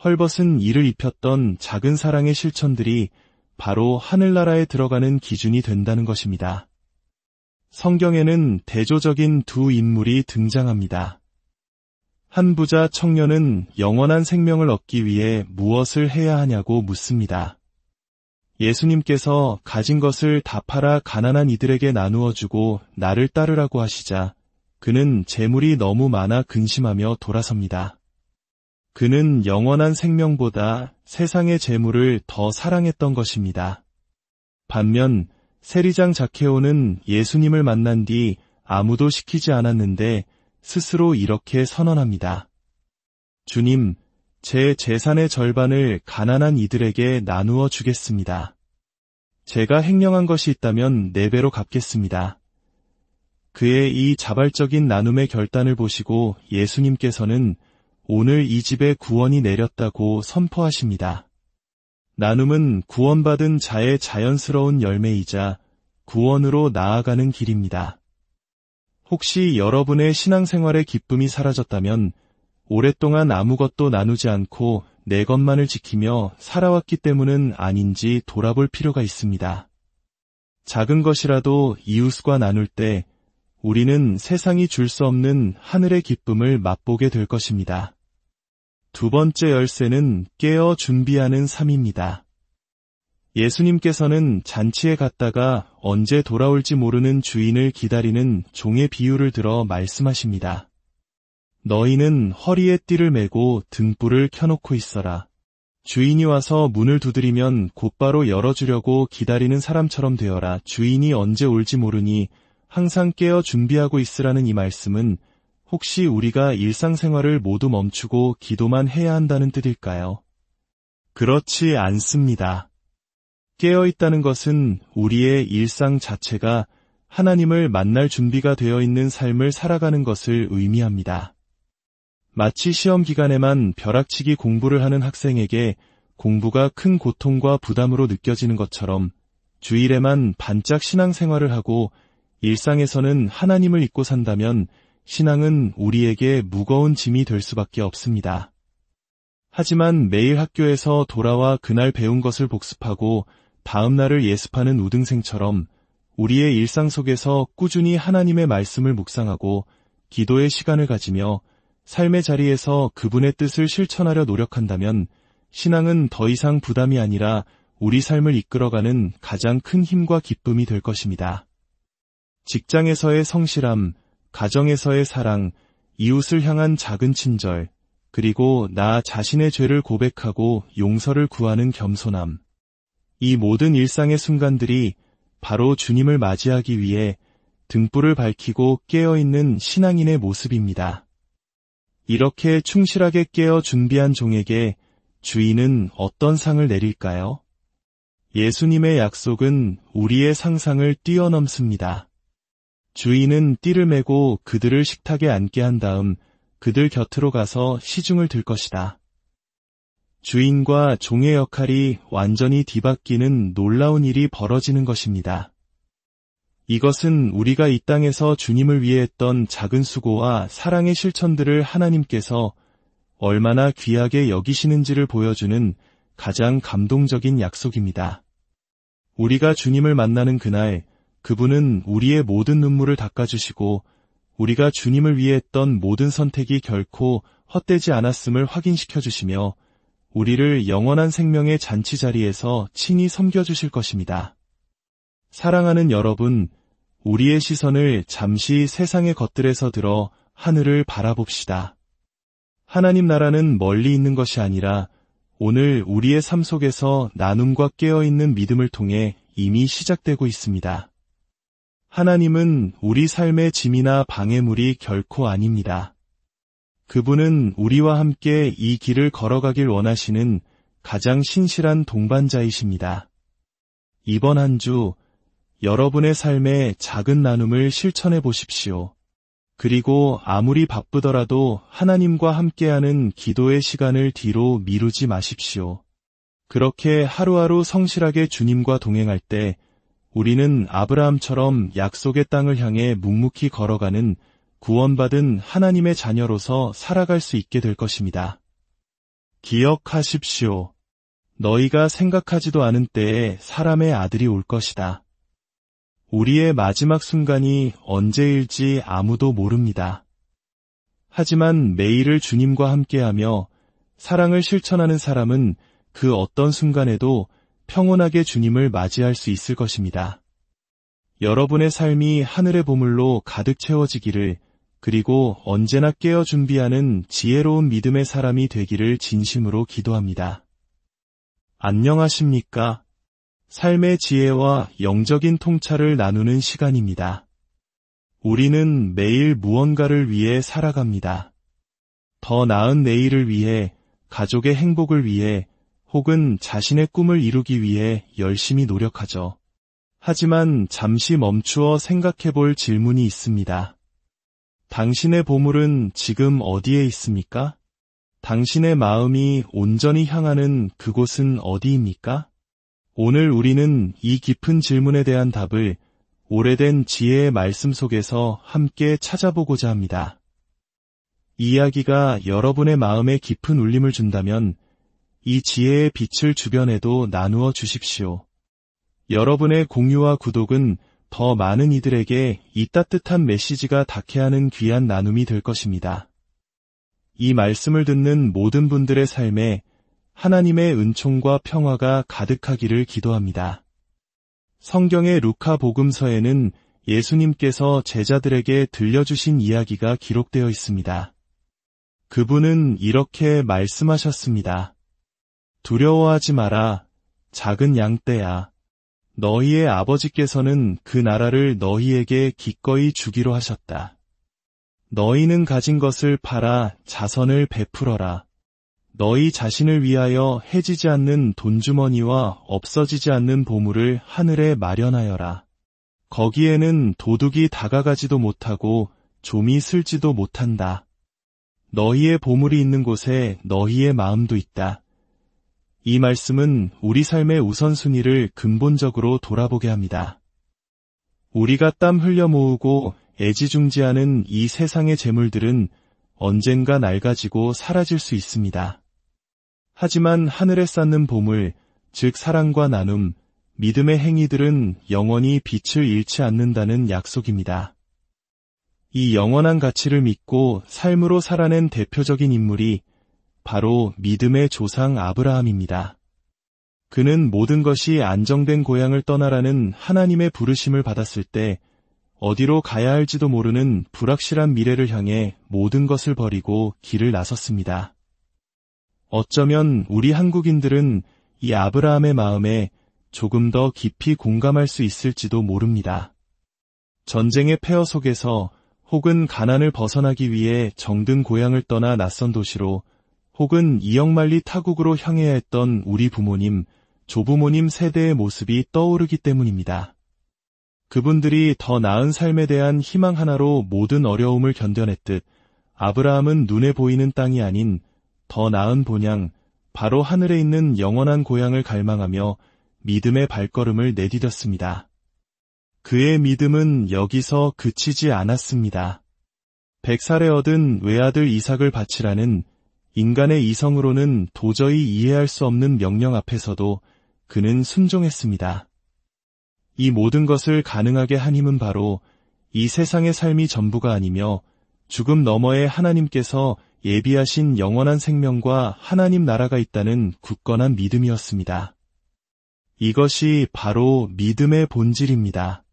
헐벗은 이를 입혔던 작은 사랑의 실천들이 바로 하늘나라에 들어가는 기준이 된다는 것입니다. 성경에는 대조적인 두 인물이 등장합니다. 한 부자 청년은 영원한 생명을 얻기 위해 무엇을 해야 하냐고 묻습니다. 예수님께서 가진 것을 다 팔아 가난한 이들에게 나누어 주고 나를 따르라고 하시자 그는 재물이 너무 많아 근심하며 돌아섭니다. 그는 영원한 생명보다 세상의 재물을 더 사랑했던 것입니다. 반면 세리장 자케오는 예수님을 만난 뒤 아무도 시키지 않았는데 스스로 이렇게 선언합니다. 주님, 제 재산의 절반을 가난한 이들에게 나누어 주겠습니다. 제가 횡령한 것이 있다면 4배로 갚겠습니다. 그의 이 자발적인 나눔의 결단을 보시고 예수님께서는 오늘 이 집에 구원이 내렸다고 선포하십니다. 나눔은 구원받은 자의 자연스러운 열매이자 구원으로 나아가는 길입니다. 혹시 여러분의 신앙생활의 기쁨이 사라졌다면 오랫동안 아무것도 나누지 않고 내 것만을 지키며 살아왔기 때문은 아닌지 돌아볼 필요가 있습니다. 작은 것이라도 이웃과 나눌 때 우리는 세상이 줄 수 없는 하늘의 기쁨을 맛보게 될 것입니다. 두 번째 열쇠는 깨어 준비하는 삶입니다. 예수님께서는 잔치에 갔다가 언제 돌아올지 모르는 주인을 기다리는 종의 비유를 들어 말씀하십니다. 너희는 허리에 띠를 메고 등불을 켜놓고 있어라. 주인이 와서 문을 두드리면 곧바로 열어주려고 기다리는 사람처럼 되어라. 주인이 언제 올지 모르니 항상 깨어 준비하고 있으라는 이 말씀은 혹시 우리가 일상생활을 모두 멈추고 기도만 해야 한다는 뜻일까요? 그렇지 않습니다. 깨어있다는 것은 우리의 일상 자체가 하나님을 만날 준비가 되어 있는 삶을 살아가는 것을 의미합니다. 마치 시험 기간에만 벼락치기 공부를 하는 학생에게 공부가 큰 고통과 부담으로 느껴지는 것처럼 주일에만 반짝 신앙생활을 하고 일상에서는 하나님을 잊고 산다면 신앙은 우리에게 무거운 짐이 될 수밖에 없습니다. 하지만 매일 학교에서 돌아와 그날 배운 것을 복습하고 다음 날을 예습하는 우등생처럼 우리의 일상 속에서 꾸준히 하나님의 말씀을 묵상하고 기도의 시간을 가지며 삶의 자리에서 그분의 뜻을 실천하려 노력한다면 신앙은 더 이상 부담이 아니라 우리 삶을 이끌어가는 가장 큰 힘과 기쁨이 될 것입니다. 직장에서의 성실함, 가정에서의 사랑, 이웃을 향한 작은 친절, 그리고 나 자신의 죄를 고백하고 용서를 구하는 겸손함. 이 모든 일상의 순간들이 바로 주님을 맞이하기 위해 등불을 밝히고 깨어있는 신앙인의 모습입니다. 이렇게 충실하게 깨어 준비한 종에게 주인은 어떤 상을 내릴까요? 예수님의 약속은 우리의 상상을 뛰어넘습니다. 주인은 띠를 메고 그들을 식탁에 앉게 한 다음 그들 곁으로 가서 시중을 들 것이다. 주인과 종의 역할이 완전히 뒤바뀌는 놀라운 일이 벌어지는 것입니다. 이것은 우리가 이 땅에서 주님을 위해 했던 작은 수고와 사랑의 실천들을 하나님께서 얼마나 귀하게 여기시는지를 보여주는 가장 감동적인 약속입니다. 우리가 주님을 만나는 그날, 그분은 우리의 모든 눈물을 닦아주시고 우리가 주님을 위해 했던 모든 선택이 결코 헛되지 않았음을 확인시켜 주시며 우리를 영원한 생명의 잔치 자리에서 친히 섬겨주실 것입니다. 사랑하는 여러분, 우리의 시선을 잠시 세상의 것들에서 들어 하늘을 바라봅시다. 하나님 나라는 멀리 있는 것이 아니라 오늘 우리의 삶 속에서 나눔과 깨어있는 믿음을 통해 이미 시작되고 있습니다. 하나님은 우리 삶의 짐이나 방해물이 결코 아닙니다. 그분은 우리와 함께 이 길을 걸어가길 원하시는 가장 신실한 동반자이십니다. 이번 한 주 여러분의 삶의 작은 나눔을 실천해 보십시오. 그리고 아무리 바쁘더라도 하나님과 함께하는 기도의 시간을 뒤로 미루지 마십시오. 그렇게 하루하루 성실하게 주님과 동행할 때 우리는 아브라함처럼 약속의 땅을 향해 묵묵히 걸어가는 구원받은 하나님의 자녀로서 살아갈 수 있게 될 것입니다. 기억하십시오. 너희가 생각하지도 않은 때에 사람의 아들이 올 것이다. 우리의 마지막 순간이 언제일지 아무도 모릅니다. 하지만 매일을 주님과 함께하며 사랑을 실천하는 사람은 그 어떤 순간에도 평온하게 주님을 맞이할 수 있을 것입니다. 여러분의 삶이 하늘의 보물로 가득 채워지기를, 그리고 언제나 깨어 준비하는 지혜로운 믿음의 사람이 되기를 진심으로 기도합니다. 안녕하십니까? 삶의 지혜와 영적인 통찰을 나누는 시간입니다. 우리는 매일 무언가를 위해 살아갑니다. 더 나은 내일을 위해, 가족의 행복을 위해, 혹은 자신의 꿈을 이루기 위해 열심히 노력하죠. 하지만 잠시 멈추어 생각해 볼 질문이 있습니다. 당신의 보물은 지금 어디에 있습니까? 당신의 마음이 온전히 향하는 그곳은 어디입니까? 오늘 우리는 이 깊은 질문에 대한 답을 오래된 지혜의 말씀 속에서 함께 찾아보고자 합니다. 이 이야기가 여러분의 마음에 깊은 울림을 준다면 이 지혜의 빛을 주변에도 나누어 주십시오. 여러분의 공유와 구독은 더 많은 이들에게 이 따뜻한 메시지가 닿게 하는 귀한 나눔이 될 것입니다. 이 말씀을 듣는 모든 분들의 삶에 하나님의 은총과 평화가 가득하기를 기도합니다. 성경의 루카 복음서에는 예수님께서 제자들에게 들려주신 이야기가 기록되어 있습니다. 그분은 이렇게 말씀하셨습니다. 두려워하지 마라, 작은 양떼야. 너희의 아버지께서는 그 나라를 너희에게 기꺼이 주기로 하셨다. 너희는 가진 것을 팔아 자선을 베풀어라. 너희 자신을 위하여 해지지 않는 돈주머니와 없어지지 않는 보물을 하늘에 마련하여라. 거기에는 도둑이 다가가지도 못하고 좀이 슬지도 못한다. 너희의 보물이 있는 곳에 너희의 마음도 있다. 이 말씀은 우리 삶의 우선순위를 근본적으로 돌아보게 합니다. 우리가 땀 흘려 모으고 애지중지하는 이 세상의 재물들은 언젠가 낡아지고 사라질 수 있습니다. 하지만 하늘에 쌓는 보물, 즉 사랑과 나눔, 믿음의 행위들은 영원히 빛을 잃지 않는다는 약속입니다. 이 영원한 가치를 믿고 삶으로 살아낸 대표적인 인물이 바로 믿음의 조상 아브라함입니다. 그는 모든 것이 안정된 고향을 떠나라는 하나님의 부르심을 받았을 때 어디로 가야 할지도 모르는 불확실한 미래를 향해 모든 것을 버리고 길을 나섰습니다. 어쩌면 우리 한국인들은 이 아브라함의 마음에 조금 더 깊이 공감할 수 있을지도 모릅니다. 전쟁의 폐허 속에서 혹은 가난을 벗어나기 위해 정든 고향을 떠나 낯선 도시로 혹은 이역만리 타국으로 향해야 했던 우리 부모님, 조부모님 세대의 모습이 떠오르기 때문입니다. 그분들이 더 나은 삶에 대한 희망 하나로 모든 어려움을 견뎌냈듯 아브라함은 눈에 보이는 땅이 아닌 더 나은 본향, 바로 하늘에 있는 영원한 고향을 갈망하며 믿음의 발걸음을 내디뎠습니다. 그의 믿음은 여기서 그치지 않았습니다. 100살에 얻은 외아들 이삭을 바치라는 인간의 이성으로는 도저히 이해할 수 없는 명령 앞에서도 그는 순종했습니다. 이 모든 것을 가능하게 한 힘은 바로 이 세상의 삶이 전부가 아니며 죽음 너머에 하나님께서 예비하신 영원한 생명과 하나님 나라가 있다는 굳건한 믿음이었습니다. 이것이 바로 믿음의 본질입니다.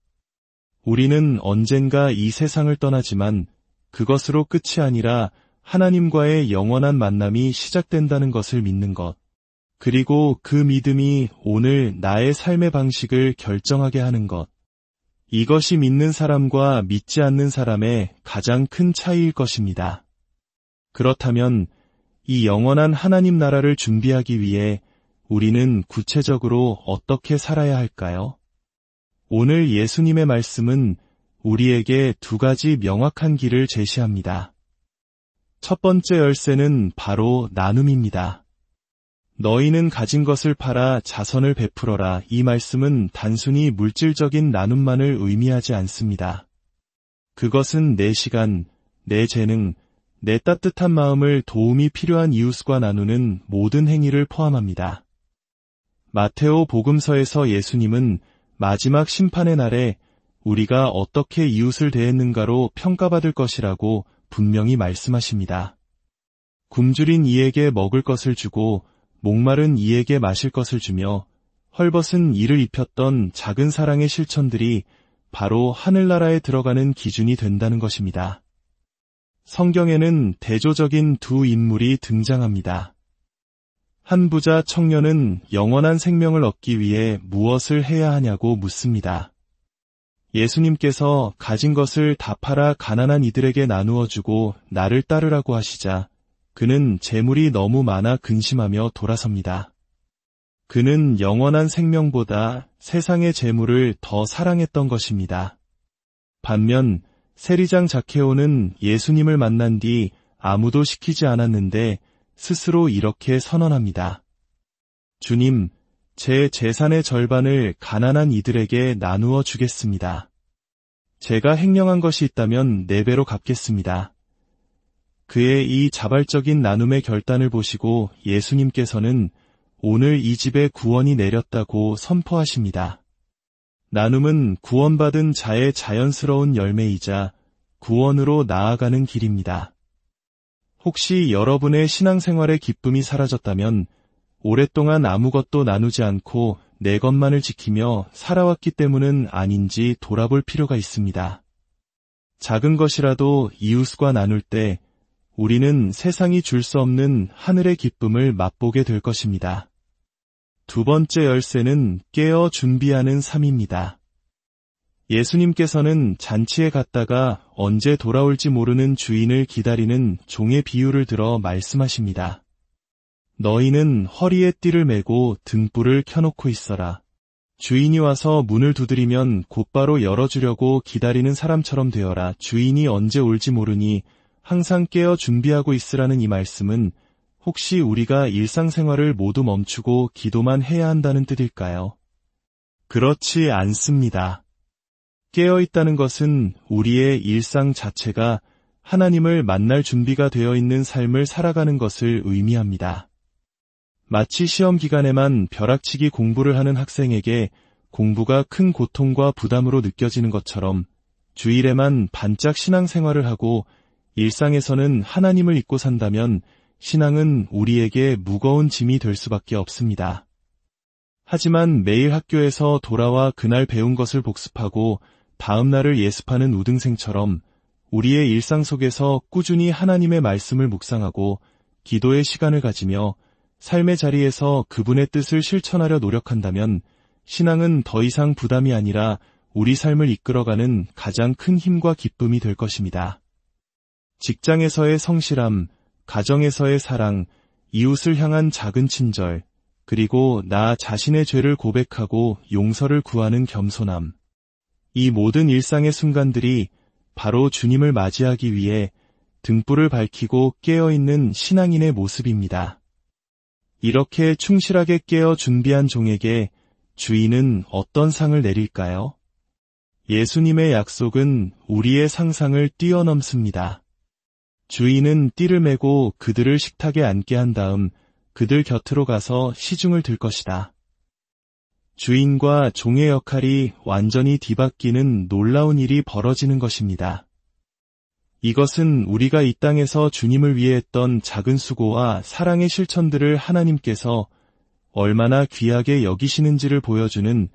우리는 언젠가 이 세상을 떠나지만 그것으로 끝이 아니라 하나님과의 영원한 만남이 시작된다는 것을 믿는 것. 그리고 그 믿음이 오늘 나의 삶의 방식을 결정하게 하는 것. 이것이 믿는 사람과 믿지 않는 사람의 가장 큰 차이일 것입니다. 그렇다면 이 영원한 하나님 나라를 준비하기 위해 우리는 구체적으로 어떻게 살아야 할까요? 오늘 예수님의 말씀은 우리에게 두 가지 명확한 길을 제시합니다. 첫 번째 열쇠는 바로 나눔입니다. 너희는 가진 것을 팔아 자선을 베풀어라. 이 말씀은 단순히 물질적인 나눔만을 의미하지 않습니다. 그것은 내 시간, 내 재능, 내 따뜻한 마음을 도움이 필요한 이웃과 나누는 모든 행위를 포함합니다. 마테오 복음서에서 예수님은 마지막 심판의 날에 우리가 어떻게 이웃을 대했는가로 평가받을 것이라고 분명히 말씀하십니다. 굶주린 이에게 먹을 것을 주고 목마른 이에게 마실 것을 주며 헐벗은 이를 입혔던 작은 사랑의 실천들이 바로 하늘나라에 들어가는 기준이 된다는 것입니다. 성경에는 대조적인 두 인물이 등장합니다. 한 부자 청년은 영원한 생명을 얻기 위해 무엇을 해야 하냐고 묻습니다. 예수님께서 가진 것을 다 팔아 가난한 이들에게 나누어 주고 나를 따르라고 하시자 그는 재물이 너무 많아 근심하며 돌아섭니다. 그는 영원한 생명보다 세상의 재물을 더 사랑했던 것입니다. 반면 세리장 zakhe오는 예수님을 만난 뒤 아무도 시키지 않았는데 스스로 이렇게 선언합니다. 주님, 제 재산의 절반을 가난한 이들에게 나누어 주겠습니다. 제가 횡령한 것이 있다면 4배로 갚겠습니다. 그의 이 자발적인 나눔의 결단을 보시고 예수님께서는 오늘 이 집에 구원이 내렸다고 선포하십니다. 나눔은 구원받은 자의 자연스러운 열매이자 구원으로 나아가는 길입니다. 혹시 여러분의 신앙생활의 기쁨이 사라졌다면 오랫동안 아무것도 나누지 않고 내 것만을 지키며 살아왔기 때문은 아닌지 돌아볼 필요가 있습니다. 작은 것이라도 이웃과 나눌 때 우리는 세상이 줄 수 없는 하늘의 기쁨을 맛보게 될 것입니다. 두 번째 열쇠는 깨어 준비하는 삶입니다. 예수님께서는 잔치에 갔다가 언제 돌아올지 모르는 주인을 기다리는 종의 비유를 들어 말씀하십니다. 너희는 허리에 띠를 메고 등불을 켜놓고 있어라. 주인이 와서 문을 두드리면 곧바로 열어주려고 기다리는 사람처럼 되어라. 주인이 언제 올지 모르니 항상 깨어 준비하고 있으라는 이 말씀은 혹시 우리가 일상생활을 모두 멈추고 기도만 해야 한다는 뜻일까요? 그렇지 않습니다. 깨어있다는 것은 우리의 일상 자체가 하나님을 만날 준비가 되어 있는 삶을 살아가는 것을 의미합니다. 마치 시험 기간에만 벼락치기 공부를 하는 학생에게 공부가 큰 고통과 부담으로 느껴지는 것처럼 주일에만 반짝 신앙생활을 하고 일상에서는 하나님을 잊고 산다면 신앙은 우리에게 무거운 짐이 될 수밖에 없습니다. 하지만 매일 학교에서 돌아와 그날 배운 것을 복습하고 다음 날을 예습하는 우등생처럼 우리의 일상 속에서 꾸준히 하나님의 말씀을 묵상하고 기도의 시간을 가지며 삶의 자리에서 그분의 뜻을 실천하려 노력한다면 신앙은 더 이상 부담이 아니라 우리 삶을 이끌어가는 가장 큰 힘과 기쁨이 될 것입니다. 직장에서의 성실함, 가정에서의 사랑, 이웃을 향한 작은 친절, 그리고 나 자신의 죄를 고백하고 용서를 구하는 겸손함. 이 모든 일상의 순간들이 바로 주님을 맞이하기 위해 등불을 밝히고 깨어있는 신앙인의 모습입니다. 이렇게 충실하게 깨어 준비한 종에게 주인은 어떤 상을 내릴까요? 예수님의 약속은 우리의 상상을 뛰어넘습니다. 주인은 띠를 메고 그들을 식탁에 앉게 한 다음 그들 곁으로 가서 시중을 들 것이다. 주인과 종의 역할이 완전히 뒤바뀌는 놀라운 일이 벌어지는 것입니다. 이것은 우리가 이 땅에서 주님을 위해 했던 작은 수고와 사랑의 실천들을 하나님께서 얼마나 귀하게 여기시는지를 보여주는